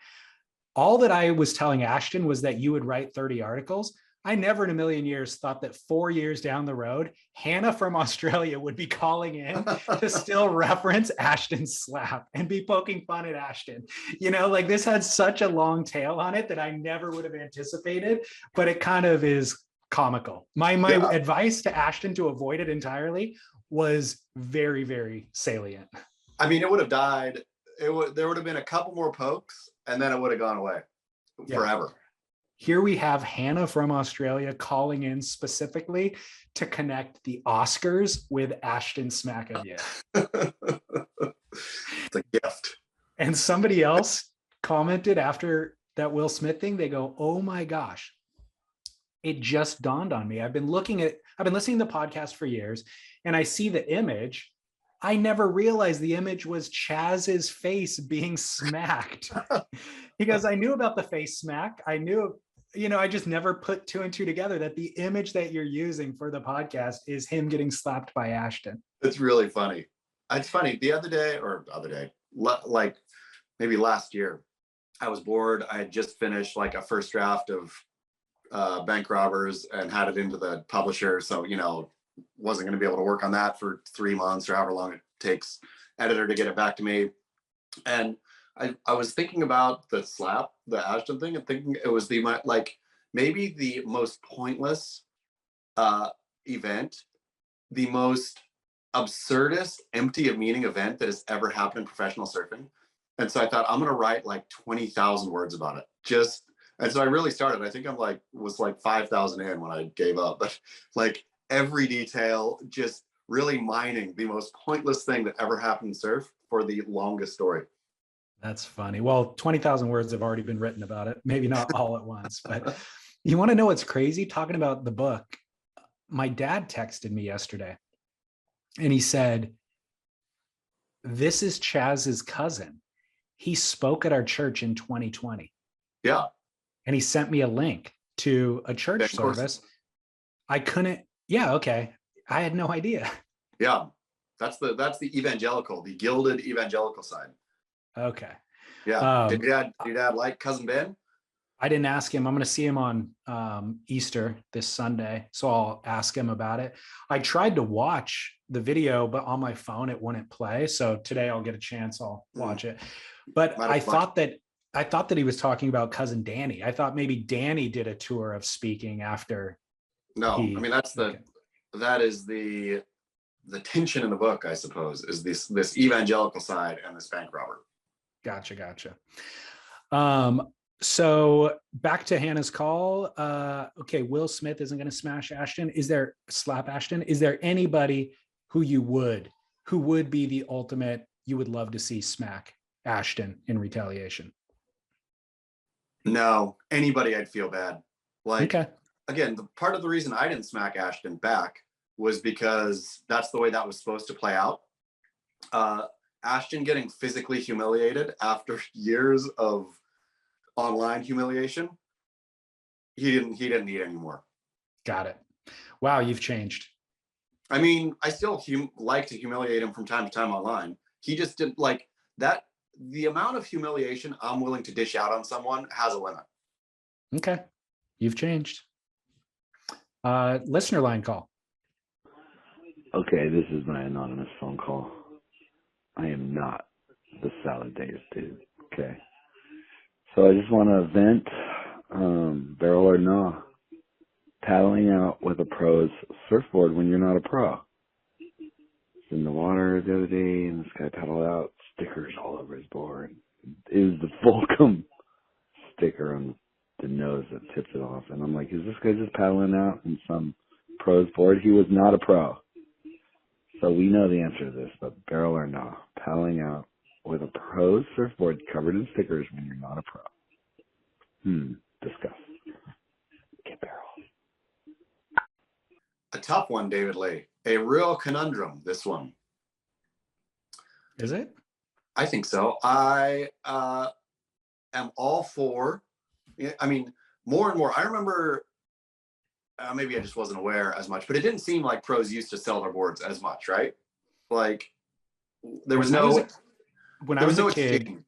All that I was telling Ashton was that you would write 30 articles. I never in a million years thought that 4 years down the road, Hannah from Australia would be calling in to still reference Ashton's slap and be poking fun at Ashton. You know, like, this had such a long tail on it that I never would have anticipated, but it kind of is comical. My advice to Ashton to avoid it entirely was very, very salient.
I mean, it would have died. There would have been a couple more pokes, and then it would have gone away forever.
Here we have Hannah from Australia calling in specifically to connect the Oscars with Ashton smack of you.
It's a gift. And
somebody else commented after that Will Smith thing, they go, oh my gosh, it just dawned on me. I've been listening to the podcast for years, and I see the image. I never realized the image was Chaz's face being smacked. Because I knew about the face smack. I knew, I just never put two and two together that the image that you're using for the podcast is him getting slapped by Ashton.
It's really funny. It's funny. The other day, like maybe last year, I was bored. I had just finished like a first draft of Bank Robbers and had it into the publisher. So, wasn't going to be able to work on that for 3 months or however long it takes editor to get it back to me. And I was thinking about the slap, the Ashton thing, and thinking it was maybe the most pointless event, the most absurdist, empty of meaning event that has ever happened in professional surfing. And so I thought, I'm going to write like 20,000 words about it. And so I really started. I think was 5,000 in when I gave up, but like every detail, just really mining the most pointless thing that ever happened in surf for the longest story.
That's funny. Well, 20,000 words have already been written about it. Maybe not all at once, but you want to know what's crazy? Talking about the book, my dad texted me yesterday and he said, this is Chaz's cousin. He spoke at our church in 2020.
Yeah.
And he sent me a link to a church service. I couldn't. Yeah. Okay. I had no idea.
Yeah. That's the evangelical, the gilded evangelical side.
Okay.
Yeah. Did your dad like Cousin Ben?
I didn't ask him. I'm going to see him on Easter this Sunday, so I'll ask him about it. I tried to watch the video, but on my phone it wouldn't play. So today I'll get a chance. I'll watch it. But I thought that he was talking about Cousin Danny. I thought maybe Danny did a tour of speaking after.
No, I mean that is the tension in the book, I suppose, is this evangelical side and this bank robber.
Gotcha. So back to Hannah's call. Okay, Will Smith isn't going to slap Ashton. Is there anybody who would be the ultimate, you would love to see smack Ashton in retaliation?
No, anybody I'd feel bad. Like,
okay.
Again, the part of the reason I didn't smack Ashton back was because that's the way that was supposed to play out. Ashton getting physically humiliated after years of online humiliation, he didn't need anymore.
Got it. Wow, you've changed.
I mean, I still like to humiliate him from time to time online. He just didn't like that. The amount of humiliation I'm willing to dish out on someone has a limit.
Okay, you've changed. Listener line call.
Okay, this is my anonymous phone call. I am not the salad days dude. Okay. So I just want to vent, barrel or no, paddling out with a pro's surfboard when you're not a pro. In the water the other day, and this guy paddled out, stickers all over his board. It was the Volcom sticker on the nose that tipped it off. And I'm like, is this guy just paddling out in some pro's board? He was not a pro. So we know the answer to this, but barrel or no, paddling out with a pro surfboard covered in stickers when you're not a pro. Discuss. Get barrel.
A tough one, David Lee. A real conundrum, this one.
Is it?
I think so. I am all for, I mean, more and more. I remember, maybe I just wasn't aware as much, but it didn't seem like pros used to sell their boards as much, right? Like, there was no...
When I was a kid,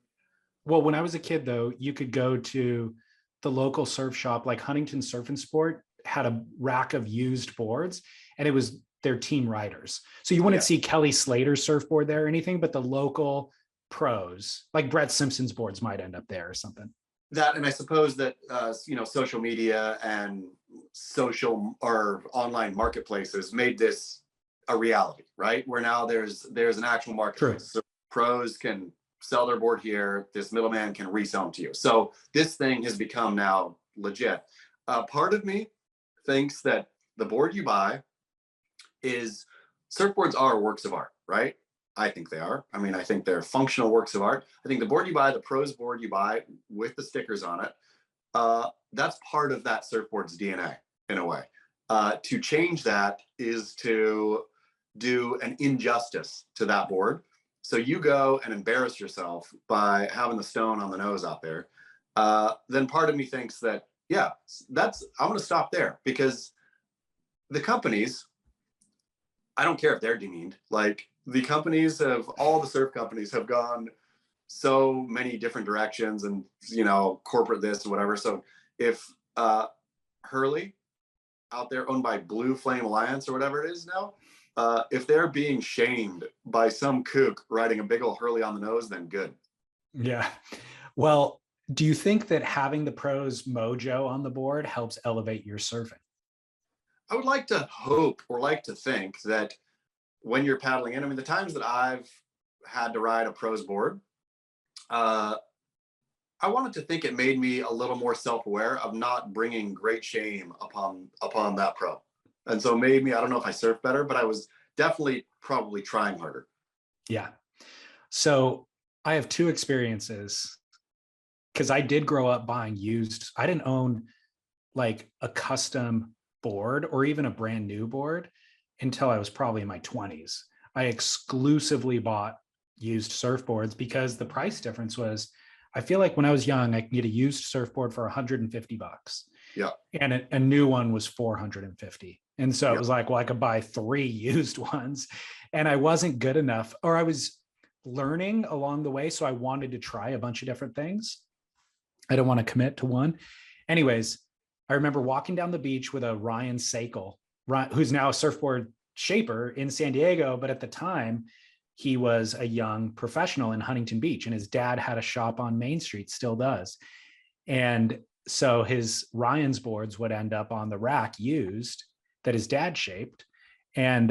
when I was a kid, though, you could go to the local surf shop, like Huntington Surf and Sport had a rack of used boards, and it was their team riders. So you wouldn't see Kelly Slater's surfboard there or anything, but the local pros, like Brett Simpson's boards, might end up there or something.
That, and I suppose that social media and social or online marketplaces made this a reality, right? Where now there's an actual marketplace. So pros can sell their board here. This middleman can resell them to you. So this thing has become now legit. Part of me thinks that the board you buy surfboards are works of art, right? I think they are. I mean, I think they're functional works of art. I think the board you buy, the pros board you buy with the stickers on it, that's part of that surfboard's DNA in a way. To change that is to do an injustice to that board. So you go and embarrass yourself by having the stone on the nose out there. Then part of me thinks that, I'm going to stop there, because the companies, I don't care if they're demeaned. Like, the companies all the surf companies have gone so many different directions, and, corporate this or whatever. So if Hurley out there, owned by Blue Flame Alliance or whatever it is now, if they're being shamed by some kook riding a big old Hurley on the nose, then good.
Yeah. Well, do you think that having the pros mojo on the board helps elevate your surfing?
I would like to hope, or like to think, that when you're paddling in, I mean, the times that I've had to ride a pros board, I wanted to think it made me a little more self-aware of not bringing great shame upon that pro. And so made me, I don't know if I surf better, but I was definitely probably trying harder.
Yeah. So I have two experiences, because I did grow up buying used. I didn't own like a custom board or even a brand new board until I was probably in my 20s. I exclusively bought used surfboards because the price difference was, I feel like when I was young, I could get a used surfboard for $150.
Yeah.
And a new one was $450. And so it was like, well, I could buy 3 used ones, and I wasn't good enough, or I was learning along the way. So I wanted to try a bunch of different things. I don't want to commit to one. Anyways, I remember walking down the beach with a Ryan Sakel, who's now a surfboard shaper in San Diego. But at the time, he was a young professional in Huntington Beach, and his dad had a shop on Main Street, still does. And so his Ryan's boards would end up on the rack used that his dad shaped. And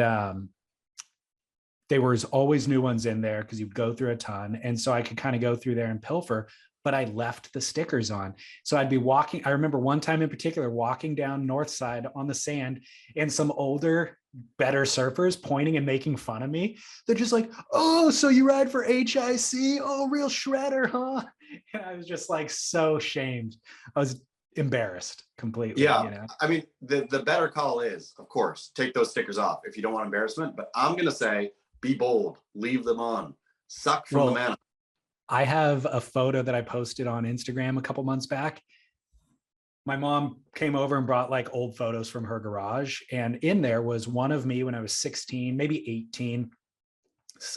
there was always new ones in there because you'd go through a ton. And so I could kind of go through there and pilfer, but I left the stickers on. So I'd be walking. I remember one time in particular, walking down North Side on the sand, and some older, better surfers pointing and making fun of me. They're just like, "Oh, so you ride for HIC? Oh, real shredder, huh?" And I was just like so shamed. I was embarrassed completely.
Yeah.
You know?
I mean, the better call is, of course, take those stickers off if you don't want embarrassment. But I'm going to say, be bold, leave them on, suck from the man.
I have a photo that I posted on Instagram a couple months back. My mom came over and brought like old photos from her garage. And in there was one of me when I was 16, maybe 18,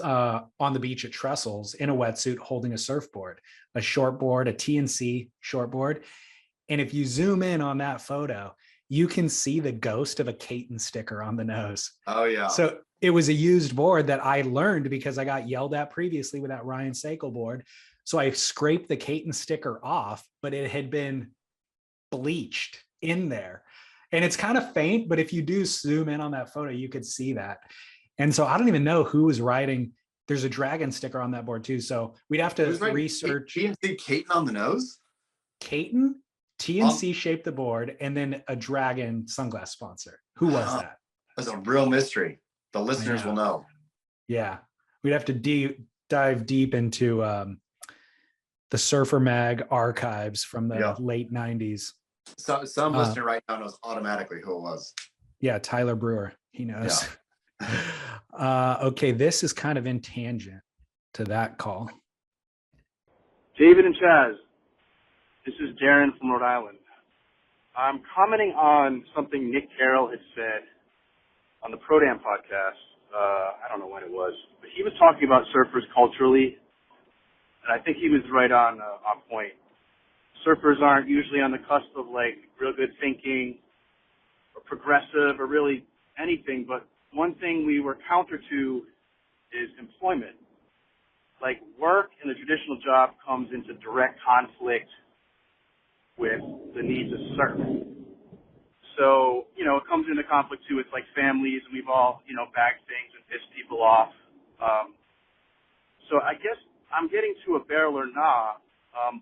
on the beach at Trestles in a wetsuit holding a surfboard, a shortboard, a TNC shortboard. And if you zoom in on that photo, you can see the ghost of a Caton sticker on the nose.
Oh, yeah.
So it was a used board that I learned because I got yelled at previously with that Ryan Sakel board. So I scraped the Caton sticker off, but it had been bleached in there. And it's kind of faint, but if you do zoom in on that photo, you could see that. And so I don't even know who was riding. There's a dragon sticker on that board too. So we'd have to research.
TNC Caton on the nose?
Caton, TNC shaped the board, and then a dragon sunglass sponsor. Who was that?
That's a real mystery. The listeners will know.
Yeah. We'd have to dive deep into the Surfer Mag archives from the late 90s.
So some listener right now knows automatically who it was.
Yeah, Tyler Brewer. He knows. Yeah. Okay, this is kind of in tangent to that call.
David and Chaz, this is Darren from Rhode Island. I'm commenting on something Nick Carroll had said on the Pro Dam podcast. I don't know when it was, but he was talking about surfers culturally, and I think he was right on point. Surfers aren't usually on the cusp of like real good thinking or progressive or really anything, but one thing we were counter to is employment. Like work in the traditional job comes into direct conflict with the needs of surf. So, you know, it comes into conflict too with like families, and we've all, you know, bagged things and pissed people off. So I guess I'm getting to a barrel or nah.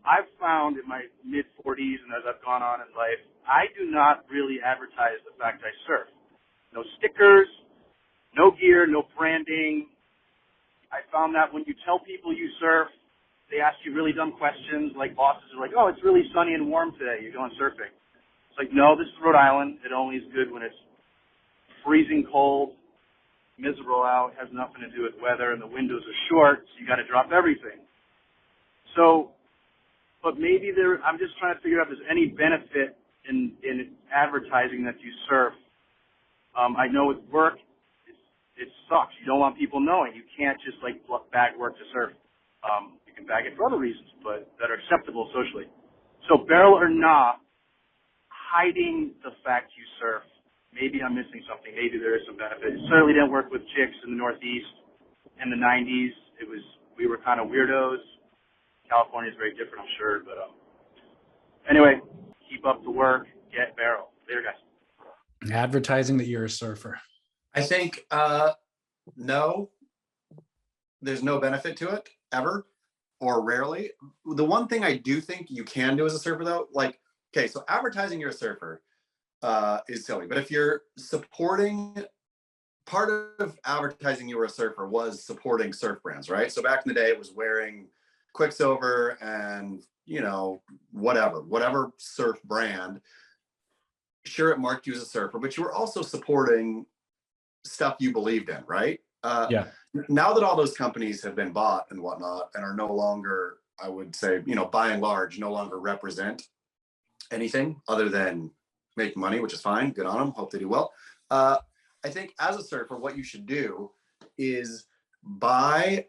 I've found in my mid-40s and as I've gone on in life, I do not really advertise the fact I surf. No stickers, no gear, no branding. I found that when you tell people you surf, they ask you really dumb questions, like bosses are like, "Oh, it's really sunny and warm today. You're going surfing." It's like, no, this is Rhode Island. It only is good when it's freezing cold, miserable out, has nothing to do with weather, and the windows are short, so you got to drop everything. So, but maybe I'm just trying to figure out if there's any benefit in advertising that you surf. I know with work, it sucks. You don't want people knowing. You can't just like bag work to surf. You can bag it for other reasons, but that are acceptable socially. So barrel or nah, hiding the fact you surf. Maybe I'm missing something. Maybe there is some benefit. It certainly didn't work with chicks in the Northeast in the 90s. We were kind of weirdos. California is very different, I'm sure. But anyway, keep up the work. Get barrel. Later, guys.
Advertising that you're a surfer.
I think no, there's no benefit to it ever or rarely. The one thing I do think you can do as a surfer though, like, okay, so advertising you're a surfer is silly, but if you're supporting, part of advertising you were a surfer was supporting surf brands, right? So back in the day, it was wearing Quicksilver and, you know, whatever surf brand. Sure, it marked you as a surfer, but you were also supporting stuff you believed in, right?
Yeah.
Now that all those companies have been bought and whatnot and are no longer, I would say, you know, by and large, no longer represent anything other than making money, which is fine. Good on them. Hope they do well. I think as a surfer, what you should do is buy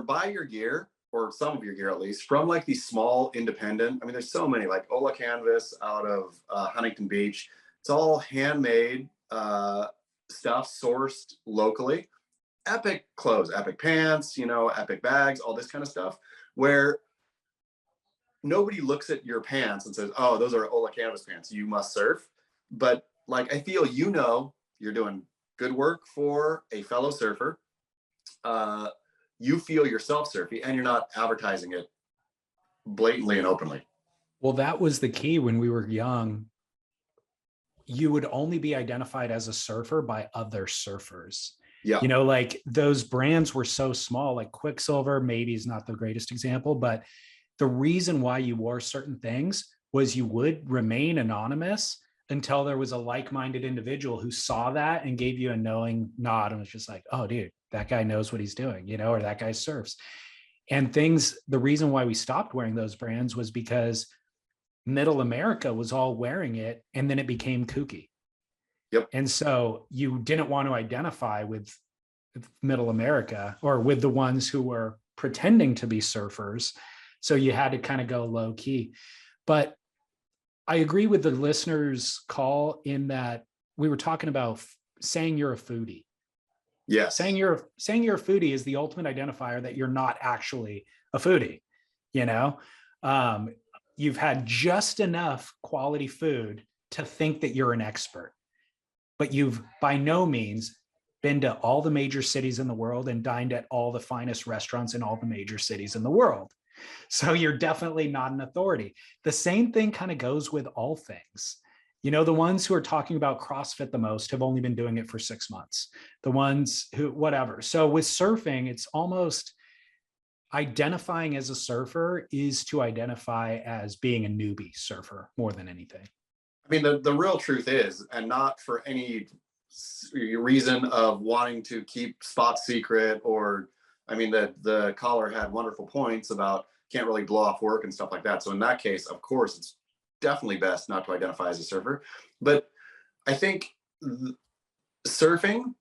buy your gear, or some of your gear at least, from like these small independent. I mean, there's so many, like Ola Canvas out of Huntington Beach. It's all handmade stuff, sourced locally. Epic clothes, epic pants, epic bags, all this kind of stuff, where nobody looks at your pants and says, oh, those are Ola Canvas pants, you must surf. But like, I feel, you're doing good work for a fellow surfer. You feel yourself surfy, and you're not advertising it blatantly and openly.
Well, that was the key when we were young. You would only be identified as a surfer by other surfers.
Yeah.
Like those brands were so small, like Quicksilver maybe is not the greatest example, but the reason why you wore certain things was you would remain anonymous until there was a like-minded individual who saw that and gave you a knowing nod and was just like, oh, dude, that guy knows what he's doing, or that guy surfs. And the reason why we stopped wearing those brands was because Middle America was all wearing it, and then it became kooky.
Yep.
And so you didn't want to identify with Middle America or with the ones who were pretending to be surfers. So you had to kind of go low key. But I agree with the listener's call in that we were talking about saying you're a foodie.
Yes.
Saying you're a foodie is the ultimate identifier that you're not actually a foodie. You've had just enough quality food to think that you're an expert, but you've by no means been to all the major cities in the world and dined at all the finest restaurants in all the major cities in the world. So you're definitely not an authority. The same thing kind of goes with all things. The ones who are talking about CrossFit the most have only been doing it for 6 months. The ones who, whatever. So with surfing, it's almost identifying as a surfer is to identify as being a newbie surfer more than anything.
I mean, the real truth is, and not for any reason of wanting to keep spots secret, or, I mean, the caller had wonderful points about can't really blow off work and stuff like that. So in that case, of course, it's definitely best not to identify as a surfer. But I think surfing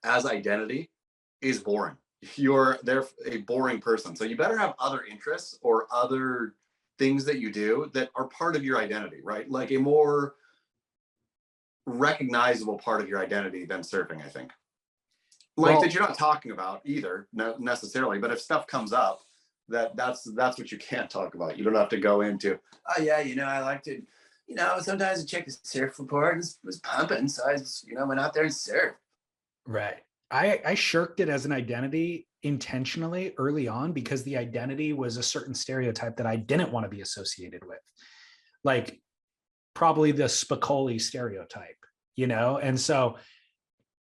as identity is boring. You're a boring person. So you better have other interests or other things that you do that are part of your identity, right? Like a more recognizable part of your identity than surfing, I think. That you're not talking about either necessarily, but if stuff comes up, that's what you can't talk about. You don't have to go into, oh yeah, I like to, sometimes I check the surf report and it was pumping, so I just, went out there and surfed.
Right. I shirked it as an identity intentionally early on because the identity was a certain stereotype that I didn't want to be associated with, like probably the Spicoli stereotype, and so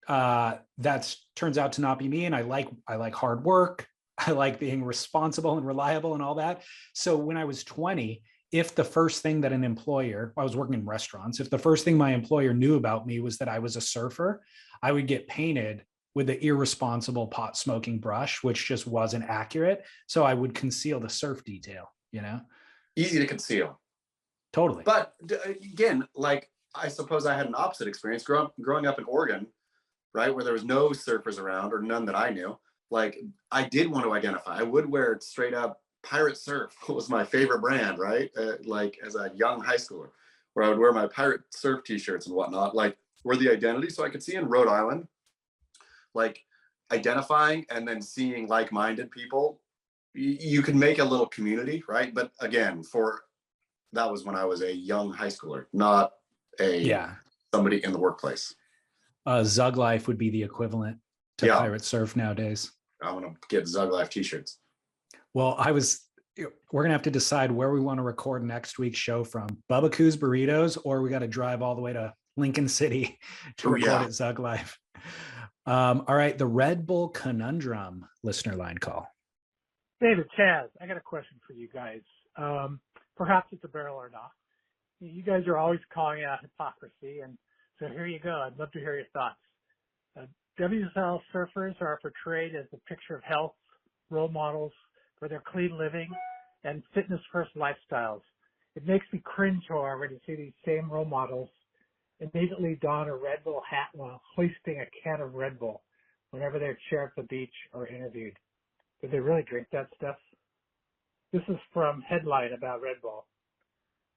that turns out to not be me. And I like hard work. I like being responsible and reliable and all that. So when I was 20, if the first thing that I was working in restaurants, if the first thing my employer knew about me was that I was a surfer, I would get painted with the irresponsible pot smoking brush, which just wasn't accurate. So I would conceal the surf detail,
Easy to conceal.
Totally.
But again, like, I suppose I had an opposite experience growing up in Oregon, right? Where there was no surfers around, or none that I knew. Like, I did want to identify. I would wear straight up Pirate Surf. Was my favorite brand, right? Like as a young high schooler, where I would wear my Pirate Surf t-shirts and whatnot, like were the identity. So I could see in Rhode Island, like identifying and then seeing like-minded people, you can make a little community, right? But again, that was when I was a young high schooler, not somebody in the workplace.
Zug Life would be the equivalent to Pirate Surf nowadays.
I want to get Zug Life t-shirts.
Well, we're going to have to decide where we want to record next week's show from. Bubba Coo's Burritos, or we got to drive all the way to Lincoln City to record at Zug Life. All right, the Red Bull Conundrum listener line call.
David, Chaz, I got a question for you guys. Perhaps it's a barrel or not. You guys are always calling out hypocrisy, and so here you go. I'd love to hear your thoughts. WSL surfers are portrayed as a picture of health, role models for their clean living and fitness-first lifestyles. It makes me cringe, however, to see these same role models immediately don a Red Bull hat while hoisting a can of Red Bull whenever they're chair at the beach or interviewed. Do they really drink that stuff? This is from Headline about Red Bull.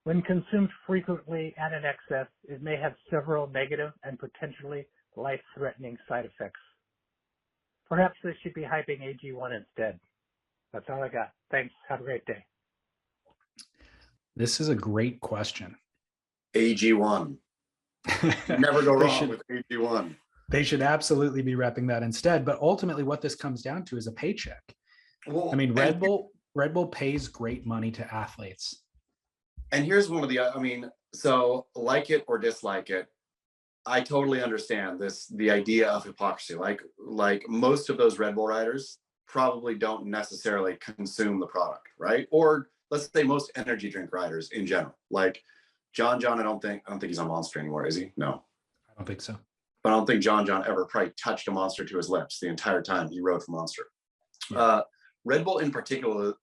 When consumed frequently and in excess, it may have several negative and potentially life-threatening side effects. Perhaps they should be hyping AG1 instead. That's all I got. Thanks. Have a great day.
This is a great question.
AG1. Never go
They
wrong
should-
with AG1.
They should absolutely be repping that instead. But ultimately, what this comes down to is a paycheck.
Well,
I mean,
and-
Red Bull pays great money to athletes.
And here's one of the, I mean, so like it or dislike it, I totally understand the idea of hypocrisy. Like most of those Red Bull riders probably don't necessarily consume the product, right? Or let's say most energy drink riders in general. Like John, I don't think he's on Monster anymore, is he? No.
I don't think so.
But I don't think John ever probably touched a Monster to his lips the entire time he rode for Monster.
Yeah.
Red Bull in particular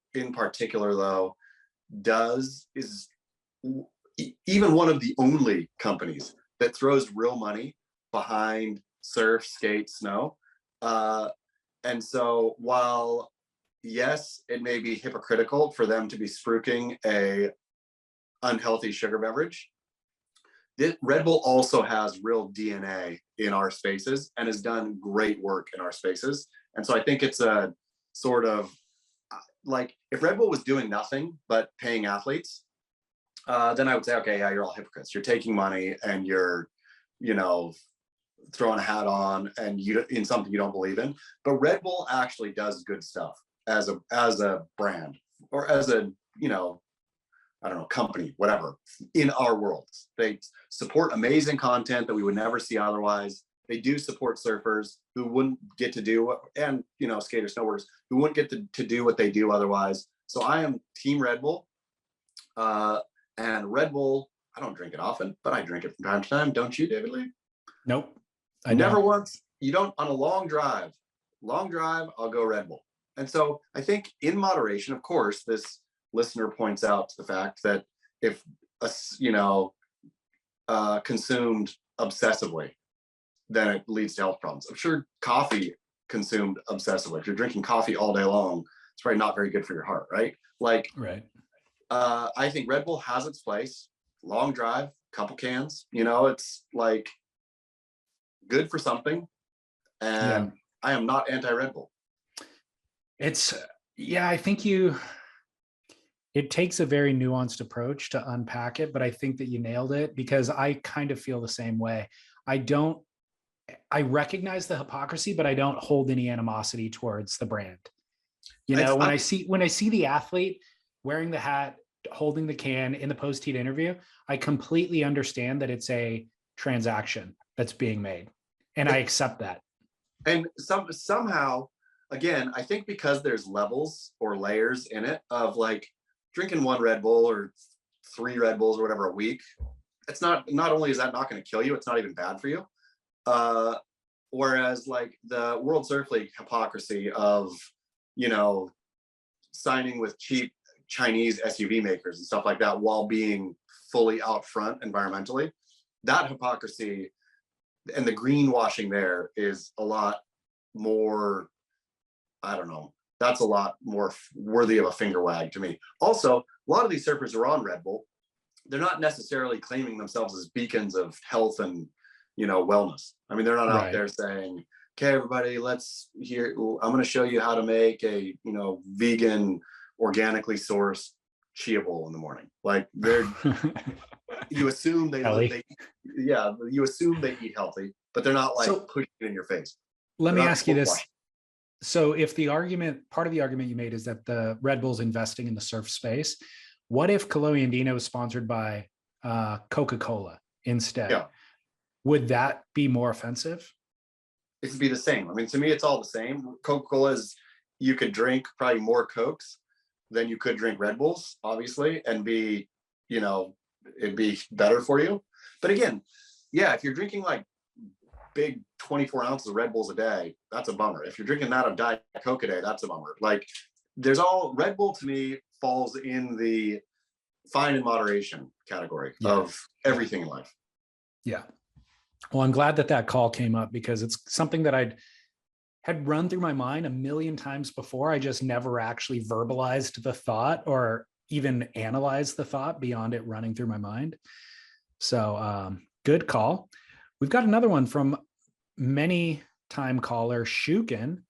though, is even one of the only companies that throws real money behind surf, skate, snow. And so while, yes, it may be hypocritical for them to be spruiking a unhealthy sugar beverage, Red Bull also has real DNA in our spaces and has done great work in our spaces. And so I think it's a sort of like, if Red Bull was doing nothing but paying athletes, then I would say, okay, yeah, you're all hypocrites. You're taking money and you're, throwing a hat on and in something you don't believe in. But Red Bull actually does good stuff as a brand or as a, I don't know, company, whatever, in our worlds. They support amazing content that we would never see otherwise. They do support surfers who wouldn't get to do, and, skaters, snowboarders who wouldn't get to do what they do otherwise. So I am Team Red Bull. And Red Bull, I don't drink it often, but I drink it from time to time. Don't you, David Lee?
Nope.
I never once. You don't, on a long drive, I'll go Red Bull. And so I think in moderation, of course, this listener points out the fact that if, consumed obsessively, then it leads to health problems. I'm sure coffee consumed obsessively, if you're drinking coffee all day long, it's probably not very good for your heart, right? Like,
right.
I think Red Bull has its place. Long drive, couple cans, it's like good for something. And I am not anti-Red Bull.
I think it takes a very nuanced approach to unpack it, but I think that you nailed it, because I kind of feel the same way. I recognize the hypocrisy, but I don't hold any animosity towards the brand. When I see the athlete wearing the hat, holding the can in the post-heat interview, I completely understand that it's a transaction that's being made, and I accept that. And
somehow, again, I think because there's levels or layers in it of like drinking one Red Bull or 3 Red Bulls or whatever a week, it's not only is that not going to kill you, it's not even bad for you. Whereas like the World Surf League hypocrisy of, signing with cheap Chinese SUV makers and stuff like that while being fully out front environmentally, that hypocrisy and the greenwashing there is a lot more, I don't know, that's a lot more worthy of a finger wag to me. Also, a lot of these surfers are on Red Bull. They're not necessarily claiming themselves as beacons of health and, wellness. I mean, they're not out there saying, okay, everybody, I'm going to show you how to make a, vegan, organically sourced chia bowl in the morning. Like you assume you assume they eat healthy, but they're not like pushing it in your face.
Let me ask you this. So if part of the argument you made is that the Red Bull's investing in the surf space, what if Kalohe Andino was sponsored by Coca-Cola instead? Yeah. Would that be more offensive?
It would be the same. I mean, to me, it's all the same. Coca-Cola is, you could drink probably more Cokes than you could drink Red Bulls, obviously, and be, it'd be better for you. But again, if you're drinking like big 24 ounces of Red Bulls a day, that's a bummer. If you're drinking that of Diet Coke a day, that's a bummer. Like Red Bull to me falls in the fine in moderation category of everything in life.
Yeah. Well, I'm glad that call came up, because it's something that had run through my mind a million times before. I just never actually verbalized the thought or even analyzed the thought beyond it running through my mind. So good call. We've got another one from many time caller Shukin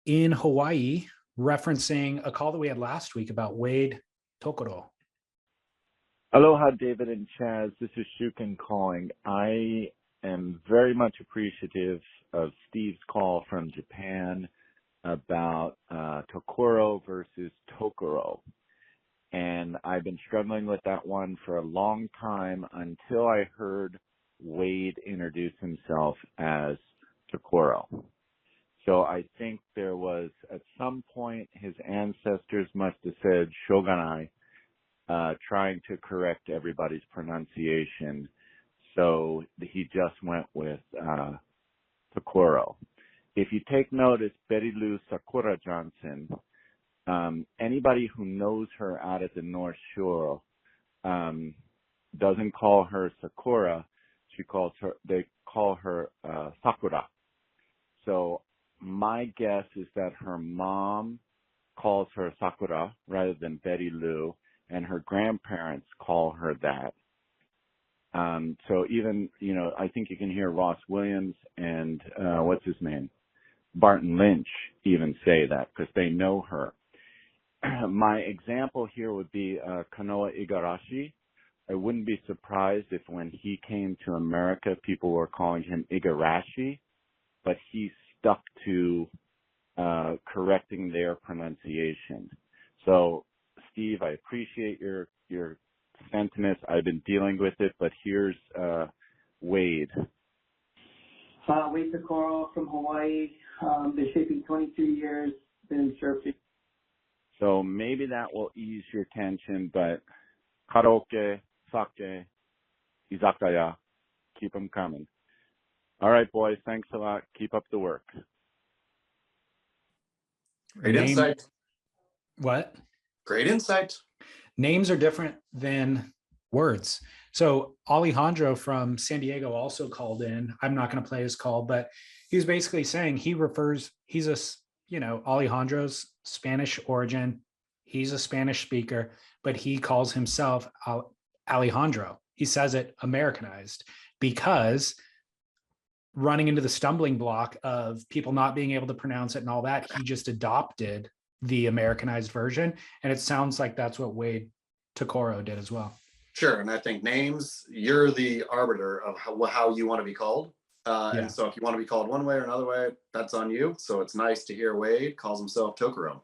in Hawaii, referencing a call that we had last week about Wade Tokoro.
Aloha, David and Chaz. This is Shukin calling. I am very much appreciative of Steve's call from Japan about Tokoro versus Tokoro. And I've been struggling with that one for a long time until I heard Wade introduce himself as Tokoro. So I think there was, at some point, his ancestors must have said Shogunai, trying to correct everybody's pronunciation. So he just went with Tokoro. If you take notice, Betty Lou Sakura Johnson, anybody who knows her out at the North Shore doesn't call her Sakura. They call her Sakura. So my guess is that her mom calls her Sakura rather than Betty Lou, and her grandparents call her that. So even, I think you can hear Ross Williams and what's his name? Barton Lynch even say that because they know her. My example here would be Kanoa Igarashi. I wouldn't be surprised if when he came to America, people were calling him Igarashi, but he stuck to correcting their pronunciation. So, Steve, I appreciate your sentiments. I've been dealing with it, but here's Wade.
Wade Tokoro from Hawaii. Been shaping 22 years, been surfing.
So maybe that will ease your tension, but karaoke, sake, izakaya, keep them coming. All right, boys, thanks a lot. Keep up the work.
Great insight.
What?
Great insight.
Names are different than words. So Alejandro from San Diego also called in. I'm not going to play his call, but he was basically saying Alejandro's Spanish origin. He's a Spanish speaker, but he calls himself Alejandro. He says it Americanized because running into the stumbling block of people not being able to pronounce it and all that, he just adopted the Americanized version. And it sounds like that's what Wade Tokoro did as well.
Sure. And I think names, you're the arbiter of how you want to be called. And so if you want to be called one way or another way, that's on you. So it's nice to hear Wade calls himself Tokoro.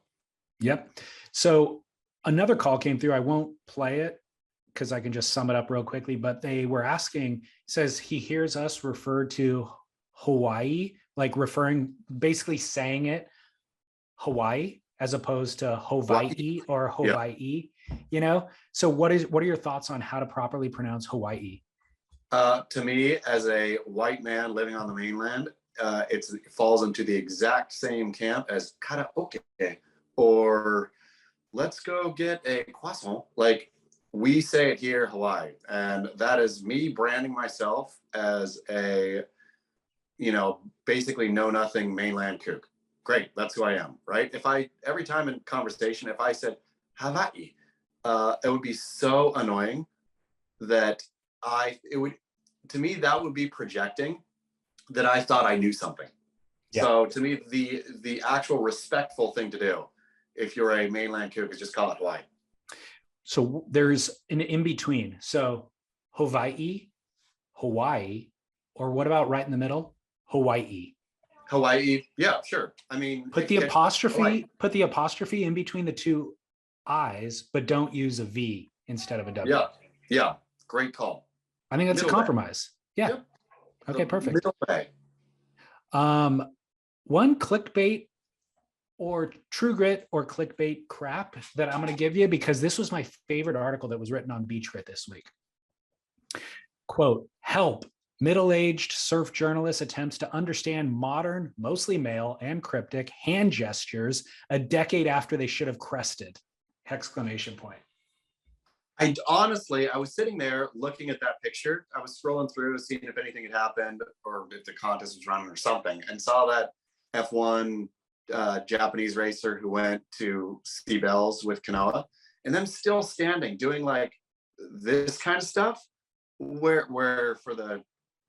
Yep. So another call came through. I won't play it because I can just sum it up real quickly, but they were asking, says he hears us refer to Hawaii, like basically saying it Hawaii as opposed to Hawaii or Hawaii, So what are your thoughts on how to properly pronounce Hawaii?
To me, as a white man living on the mainland, it falls into the exact same camp as karaoke or let's go get a croissant. Like we say it here, Hawaii. And that is me branding myself as a, basically know nothing mainland kook. Great. That's who I am. Right. Every time in conversation, if I said Hawaii, it would be so annoying that to me, that would be projecting that I thought I knew something. Yeah. So to me, the actual respectful thing to do, if you're a mainland kook, is just call it Hawaii.
So there's an in-between. So Hawaii, or what about right in the middle? Hawaii. Yeah, sure. I mean, put the apostrophe in between the two I's, but don't use a V instead of a W.
Yeah. Great call.
I think that's a compromise. Yeah. Yep. Okay, perfect.
Middle way.
One clickbait or true grit or clickbait crap that I'm going to give you, because this was my favorite article that was written on Beach Grit this week. Quote, help. Middle-aged surf journalist attempts to understand modern, mostly male and cryptic hand gestures a decade after they should have crested. !
I was sitting there looking at that picture. I was scrolling through, seeing if anything had happened or if the contest was running or something, and saw that F1 Japanese racer who went to see bells with Kanoa, and then still standing doing like this kind of stuff, where for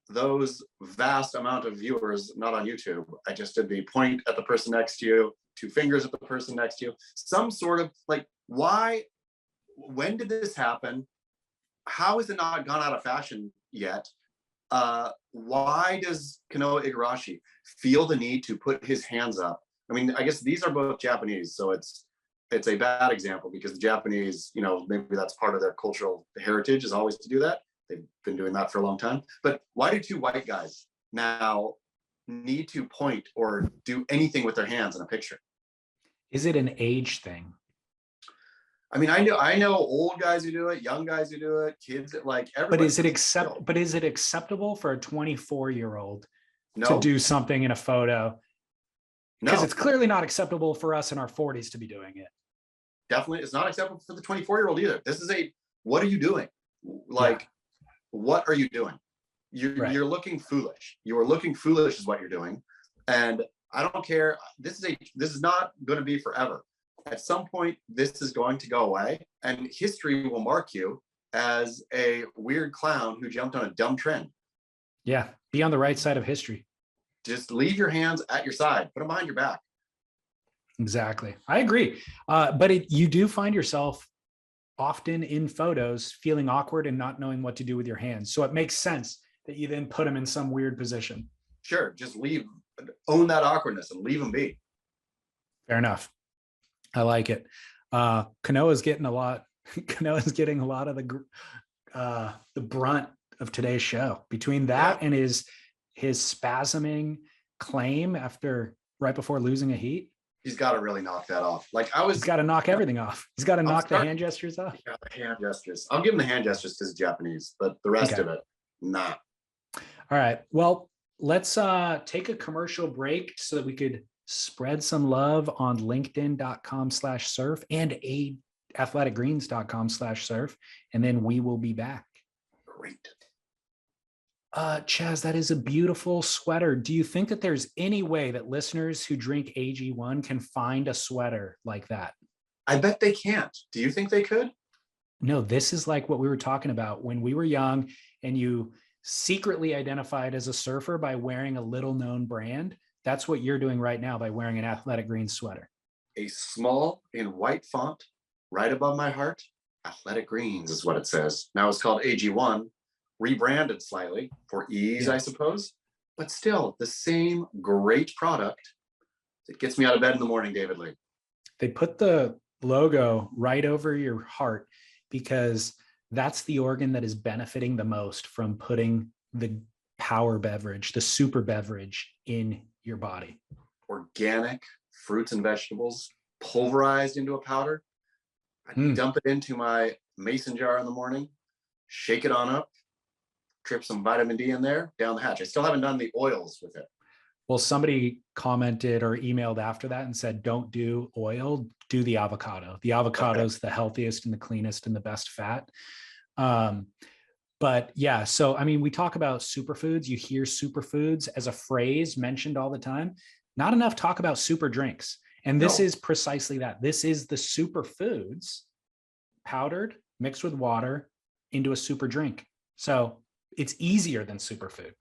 those vast amount of viewers not on YouTube, I just did the point at the person next to you, two fingers at the person next to you, some sort of like, why, when did this happen? How has it not gone out of fashion yet? Why does Kanoa Igarashi feel the need to put his hands up? I mean, I guess these are both Japanese, so it's a bad example because the Japanese, you know, maybe that's part of their cultural heritage is always to do that. They've been doing that for a long time. But why do two white guys now need to point or do anything with their hands in a picture?
Is it an age thing?
I mean, I know old guys who do it, young guys who do it, kids that like everybody.
But is it acceptable for a 24-year-old
No.
to do something in a photo? Because
No,
it's clearly not acceptable for us in our 40s to be doing it.
definitely, it's not acceptable for the 24-year-old either. This is what are you doing? Like, what are you doing? You're looking foolish. You are looking foolish is what you're doing. And I don't care. This is not going to be forever. At some point, this is going to go away, and history will mark you as a weird clown who jumped on a dumb trend.
Yeah, be on the right side of history.
Just leave your hands at your side. Put them behind your back.
Exactly. I agree. But you do find yourself often in photos feeling awkward and not knowing what to do with your hands. So it makes sense that you then put them in some weird position.
Sure, just own that awkwardness and leave them be.
Fair enough. I like it. Kanoa's getting a lot. Kanoa's getting a lot of the brunt of today's show between that and his spasming claim right before losing a heat.
He's got to really knock that off. He's
got to knock everything off. He's got to knock the hand gestures off.
Yeah, the hand gestures. I'll give him the hand gestures because he's Japanese, but the rest of it, nah.
All right. Well, let's take a commercial break so that we could spread some love on linkedin.com/surf and athleticgreens.com/surf. And then we will be back.
Great.
Chaz, that is a beautiful sweater. Do you think that there's any way that listeners who drink AG1 can find a sweater like that?
I bet they can't. Do you think they could?
No, this is like what we were talking about when we were young and you secretly identified as a surfer by wearing a little known brand. That's what you're doing right now by wearing an Athletic Greens sweater.
A small in white font right above my heart, Athletic Greens is what it says. Now it's called AG1, rebranded slightly for ease, I suppose, but still the same great product that gets me out of bed in the morning, David Lee.
They put the logo right over your heart because that's the organ that is benefiting the most from putting the power beverage, the super beverage in your body.
Organic fruits and vegetables pulverized into a powder. I dump it into my mason jar in the morning, shake it on up, trip some vitamin D in there, down the hatch. I still haven't done the oils with it.
Well, somebody commented or emailed after that and said, don't do oil, do the avocado. The avocado is the healthiest and the cleanest and the best fat. But yeah, so, I mean, we talk about superfoods. You hear superfoods as a phrase mentioned all the time. Not enough talk about super drinks. And this is precisely that. This is the superfoods powdered, mixed with water into a super drink. So it's easier than superfood.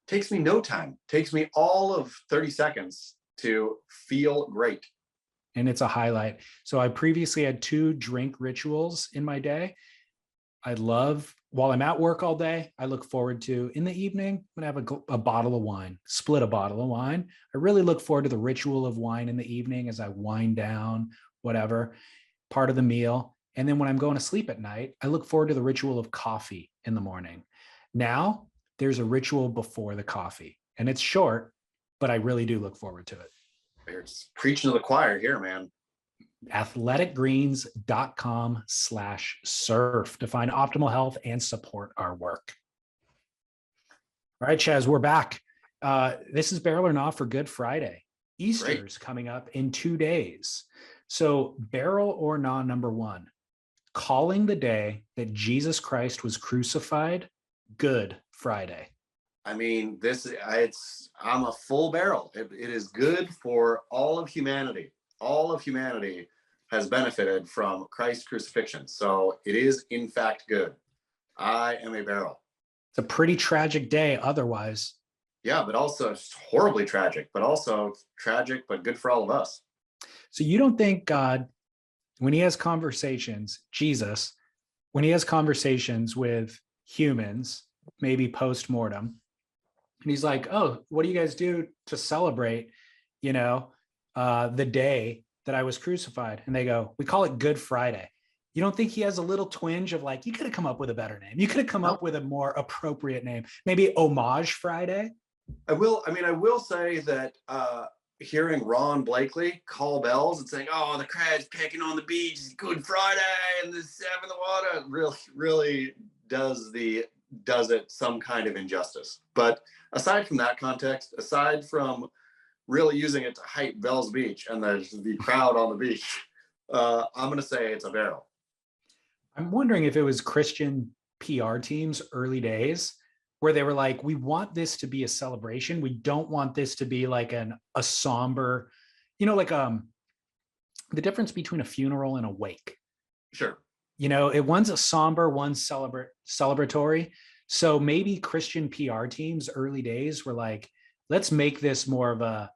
Takes me no time. Takes me all of 30 seconds to feel great.
And it's a highlight. So I previously had 2 drink rituals in my day. I love, while I'm at work all day, I look forward to, in the evening, I'm going to have a bottle of wine, split a bottle of wine. I really look forward to the ritual of wine in the evening as I wind down, whatever, part of the meal. And then when I'm going to sleep at night, I look forward to the ritual of coffee in the morning. Now there's a ritual before the coffee, and it's short, but I really do look forward to it.
You're just preaching to the choir here, man.
athleticgreens.com/surf to find optimal health and support our work. All right, Chaz, we're back. This is Barrel or Not for Good Friday. Easter's coming up in 2 days. So Barrel or Not number 1, calling the day that Jesus Christ was crucified, Good Friday.
I mean, I'm a full barrel. It is good for all of humanity. All of humanity has benefited from Christ's crucifixion. So it is in fact good. I am a barrel.
It's a pretty tragic day otherwise.
Yeah, but also it's horribly tragic, but also tragic, but good for all of us.
So you don't think God, when he has conversations, Jesus, when he has conversations with humans, maybe post-mortem, and he's like, oh, what do you guys do to celebrate, the day that I was crucified? And they go, we call it Good Friday. You don't think he has a little twinge of like, you could have come up with a better name. You could have come up with a more appropriate name, maybe Homage Friday.
I will say that hearing Ron Blakely call bells and saying, oh, the crowd's pecking on the beach, it's Good Friday, and the seven the water really does it some kind of injustice. But aside from that context, aside from really using it to hype Bell's Beach and the crowd on the beach, I'm going to say it's a barrel.
I'm wondering if it was Christian PR teams early days where they were like, we want this to be a celebration. We don't want this to be like a somber, the difference between a funeral and a wake.
Sure.
One's a somber, one's celebratory. So maybe Christian PR teams early days were like, let's make this more of a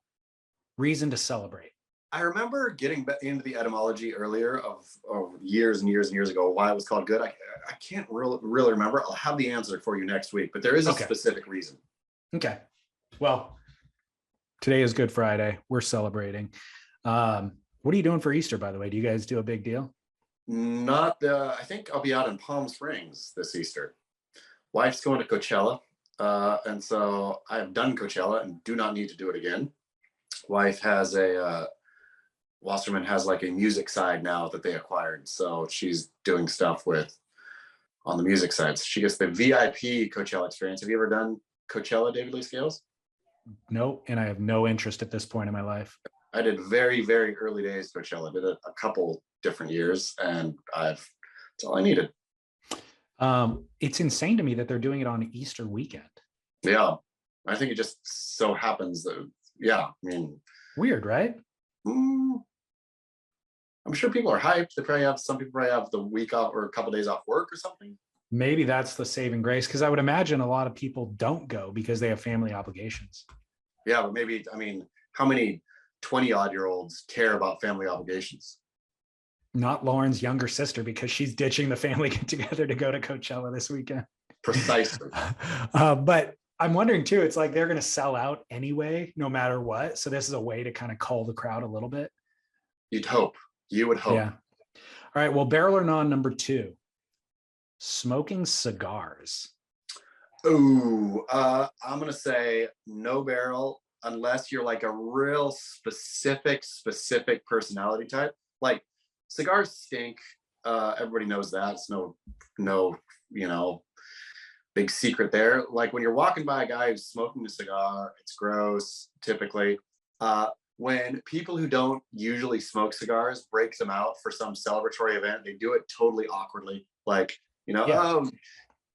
reason to celebrate.
I remember getting into the etymology earlier of years and years and years ago, why it was called good. I can't really remember. I'll have the answer for you next week, but there is a specific reason.
Okay. Well, today is Good Friday. We're celebrating. What are you doing for Easter, by the way? Do you guys do a big deal?
I think I'll be out in Palm Springs this Easter. Wife's going to Coachella. And so I've done Coachella and do not need to do it again. Wife has Wasserman has like a music side now that they acquired. So she's doing stuff on the music side. So she gets the VIP Coachella experience. Have you ever done Coachella, David Lee Scales?
No, and I have no interest at this point in my life.
I did very, very early days Coachella. Did it a couple different years, and that's all I needed.
It's insane to me that they're doing it on Easter weekend.
Yeah, I think it just so happens that,
weird, right?
I'm sure people are hyped. Some people probably have the week off or a couple of days off work or something.
Maybe that's the saving grace, because I would imagine a lot of people don't go because they have family obligations.
Yeah, but maybe, how many 20-odd-year-olds care about family obligations?
Not Lauren's younger sister, because she's ditching the family get together to go to Coachella this weekend.
Precisely.
But I'm wondering too, it's like they're going to sell out anyway, no matter what. So this is a way to kind of cull the crowd a little bit.
You would hope.
Yeah. All right. Well, barrel or non number 2, smoking cigars.
Ooh, I'm going to say no barrel unless you're like a real specific personality type. Like cigars stink. Everybody knows that. It's no, big secret there. Like when you're walking by a guy who's smoking a cigar, it's gross typically. When people who don't usually smoke cigars break them out for some celebratory event, they do it totally awkwardly. Like, oh,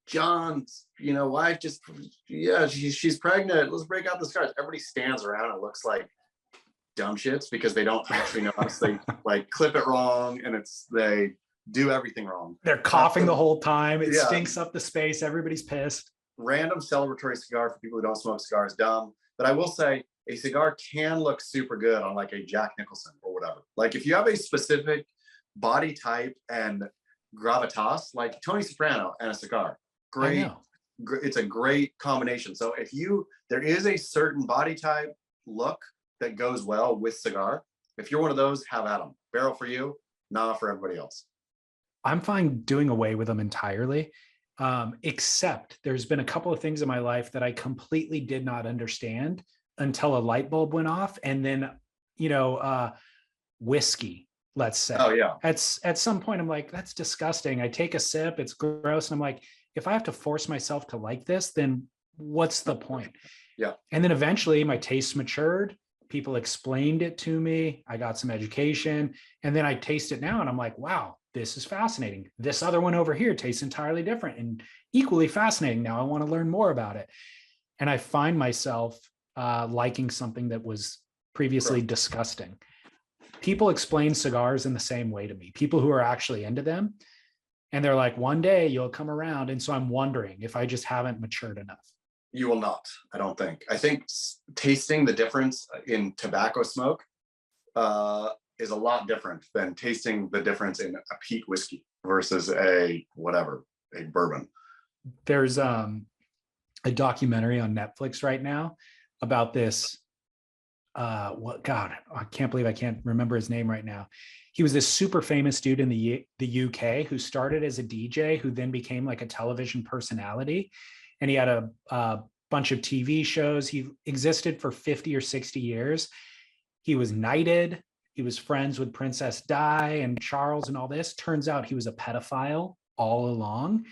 John's, wife just, she's pregnant. Let's break out the cigars. Everybody stands around and looks like dumb shits because they don't actually know how to like clip it wrong, and they do everything wrong.
They're coughing the whole time. It stinks up the space. Everybody's pissed.
Random celebratory cigar for people who don't smoke cigars, dumb. But I will say a cigar can look super good on like a Jack Nicholson or whatever. Like if you have a specific body type and gravitas, like Tony Soprano and a cigar, great. It's a great combination. So there is a certain body type look that goes well with cigar. If you're one of those, have at them. Barrel for you, nah for everybody else.
I'm fine doing away with them entirely, except there's been a couple of things in my life that I completely did not understand until a light bulb went off. And then, whiskey, let's say.
Oh, yeah.
At some point, I'm like, that's disgusting. I take a sip, it's gross. And I'm like, if I have to force myself to like this, then what's the point?
Yeah.
And then eventually my taste matured. People explained it to me. I got some education, and then I taste it now and I'm like, wow, this is fascinating. This other one over here tastes entirely different and equally fascinating. Now I want to learn more about it. and I find myself liking something that was previously disgusting. People explain cigars in the same way to me, people who are actually into them. And they're like, one day you'll come around. And so I'm wondering if I just haven't matured enough.
You will not, I don't think. I think tasting the difference in tobacco smoke is a lot different than tasting the difference in a peat whiskey versus a bourbon.
There's a documentary on Netflix right now about this. I can't believe I can't remember his name right now. He was this super famous dude in the UK who started as a DJ, who then became like a television personality. And he had a bunch of TV shows. He existed for 50 or 60 years. He was knighted. He was friends with Princess Di and Charles and all this. Turns out he was a pedophile all along.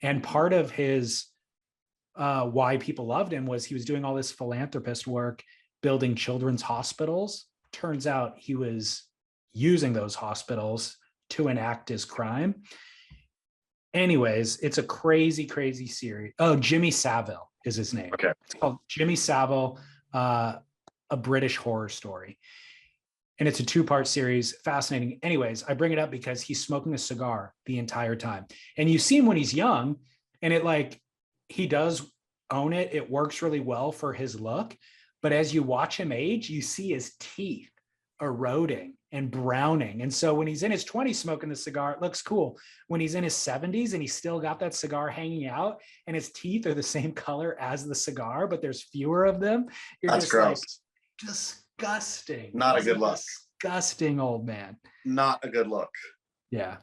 And part of his why people loved him was he was doing all this philanthropist work, building children's hospitals. Turns out he was using those hospitals to enact his crime. Anyways, it's a crazy, crazy series. Oh, Jimmy Savile is his name.
Okay.
It's called Jimmy Savile, a British horror story. And it's a 2-part series. Fascinating. Anyways, I bring it up because he's smoking a cigar the entire time. And you see him when he's young, and he does own it. It works really well for his look. But as you watch him age, you see his teeth eroding and browning. And so when he's in his 20s smoking the cigar, it looks cool. When he's in his 70s and he's still got that cigar hanging out and his teeth are the same color as the cigar, but there's fewer of them,
That's gross.
Like, disgusting.
Not a good look.
Disgusting old man.
Not a good look.
Yeah.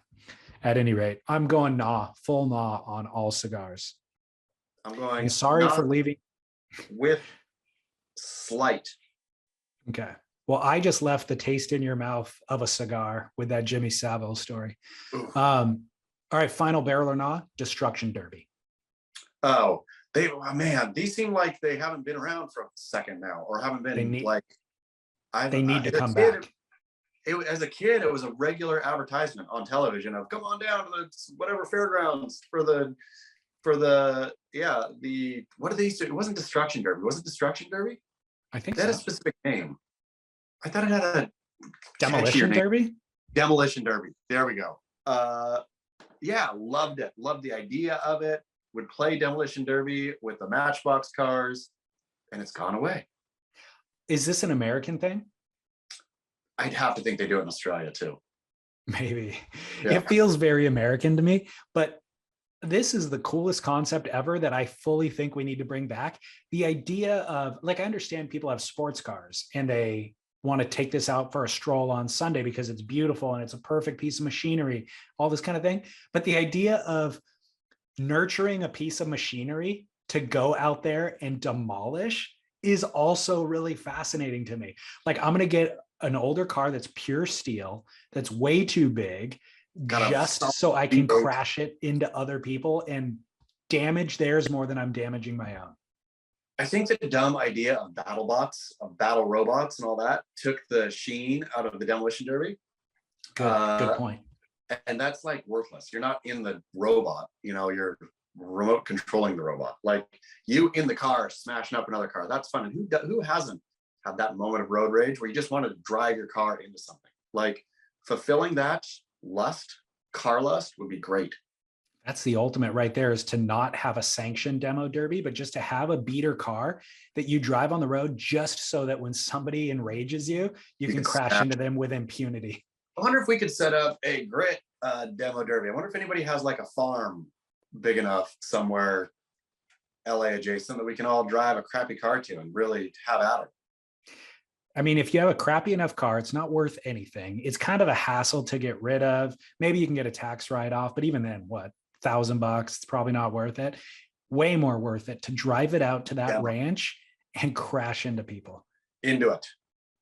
At any rate, I'm going full gnaw on all cigars.
I'm going.
I'm sorry for leaving.
With slight.
Okay. Well, I just left the taste in your mouth of a cigar with that Jimmy Savile story. All right, final barrel or not, Destruction Derby.
Oh, these seem like they haven't been around for a second now, or haven't been
they need to come back.
As a kid, it was a regular advertisement on television of come on down to the whatever fairgrounds for the what do they used to? It wasn't Destruction Derby. Was it Destruction Derby?
I think
that had a specific name. I thought it had a
Demolition Derby.
Demolition Derby. There we go. Loved it. Loved the idea of it. Would play Demolition Derby with the Matchbox cars, and it's gone away.
Is this an American thing?
I'd have to think they do it in Australia too.
Maybe.
Yeah.
It feels very American to me, but this is the coolest concept ever that I fully think we need to bring back. The idea of, like, I understand people have sports cars and they want to take this out for a stroll on Sunday because it's beautiful and it's a perfect piece of machinery, all this kind of thing. But the idea of nurturing a piece of machinery to go out there and demolish is also really fascinating to me. Like, I'm going to get an older car that's pure steel, that's way too big, just so I can crash it into other people and damage theirs more than I'm damaging my own.
I think the dumb idea of battle bots, of battle robots and all that took the sheen out of the Demolition Derby.
Good point.
And that's like worthless. You're not in the robot, you're remote controlling the robot. Like you in the car smashing up another car. That's fun. And who hasn't had that moment of road rage where you just want to drive your car into something? Like fulfilling that car lust would be great.
That's the ultimate right there, is to not have a sanctioned demo derby, but just to have a beater car that you drive on the road just so that when somebody enrages you, you can crash into them with impunity.
I wonder if we could set up a grit demo derby. I wonder if anybody has like a farm big enough somewhere LA adjacent that we can all drive a crappy car to and really have at it.
I mean, if you have a crappy enough car, it's not worth anything. It's kind of a hassle to get rid of. Maybe you can get a tax write-off, but even then, what, $1,000? It's probably not worth it. Way more worth it to drive it out to that ranch and crash into people.
Into it.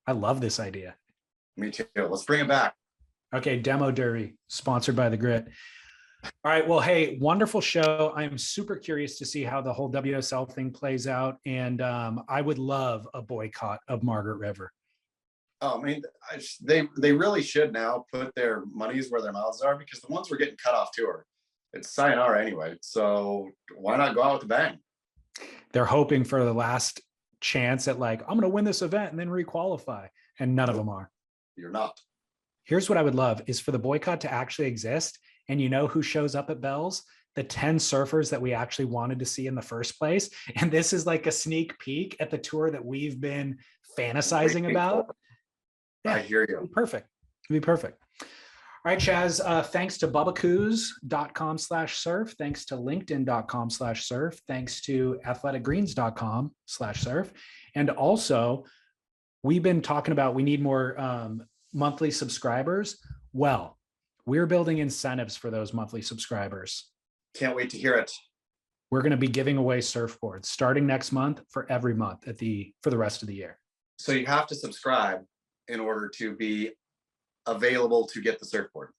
I love this idea.
Me too. Let's bring it back.
Okay, Demo Derby, sponsored by The Grit. All right, well, hey, wonderful show. I'm super curious to see how the whole WSL thing plays out, and I would love a boycott of Margaret River.
Oh, I mean, they really should now put their monies where their mouths are, because the ones we're getting cut off tour, it's sayonara anyway. So why not go out with a bang?
They're hoping for the last chance at like, I'm going to win this event and then requalify. And none of them are.
You're not.
Here's what I would love is for the boycott to actually exist. And you know who shows up at Bell's? The 10 surfers that we actually wanted to see in the first place. And this is like a sneak peek at the tour that we've been fantasizing about. Yeah,
I hear you.
it'd be perfect. It'd be perfect. All right, Chaz, thanks to bubbacoos.com/surf. Thanks to linkedin.com/surf. Thanks to athleticgreens.com/surf. And also, we've been talking about we need more monthly subscribers. Well, we're building incentives for those monthly subscribers.
Can't wait to hear it.
We're going to be giving away surfboards starting next month for every month for the rest of the year.
So you have to subscribe in order to be available to get the surfboard.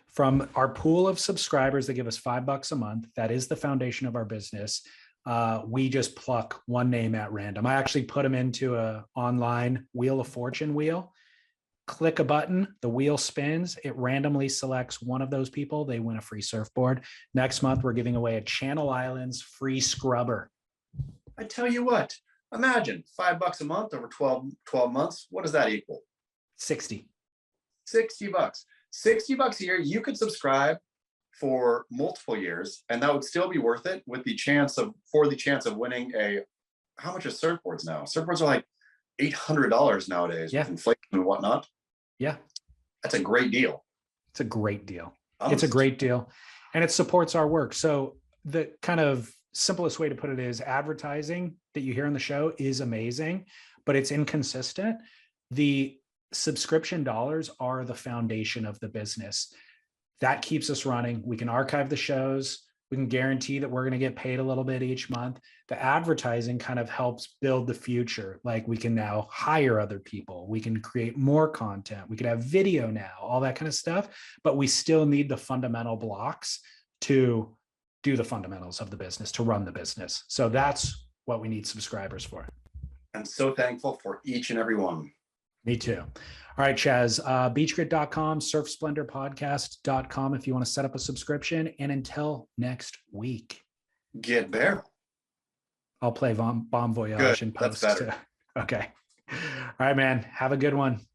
From our pool of subscribers that give us $5 a month, that is the foundation of our business. We just pluck one name at random. I actually put them into a online Wheel of Fortune wheel. Click a button, the wheel spins, it randomly selects one of those people, they win a free surfboard. Next month, we're giving away a Channel Islands free scrubber.
I tell you what, imagine $5 a month over 12 months. What does that equal?
60.
$60. $60 a year. You could subscribe for multiple years, and that would still be worth it with the chance of winning how much are surfboards now? Surfboards are like $800 nowadays with inflation and whatnot.
Yeah.
That's a great deal.
It's a great deal.
Honestly.
It's a great deal. And it supports our work. So the kind of simplest way to put it is advertising that you hear on the show is amazing, but it's inconsistent. The subscription dollars are the foundation of the business. That keeps us running. We can archive the shows. We can guarantee that we're going to get paid a little bit each month. The advertising kind of helps build the future. Like we can now hire other people. We can create more content. We can have video now, all that kind of stuff. But we still need the fundamental blocks to do the fundamentals of the business, to run the business. So that's what we need subscribers for.
I'm so thankful for each and every one.
Me too. All right, Chaz, beachgrit.com, surfsplendorpodcast.com if you want to set up a subscription. And until next week,
get barrel.
I'll play Bon Voyage and post.
That's better.
Okay. All right, man. Have a good one.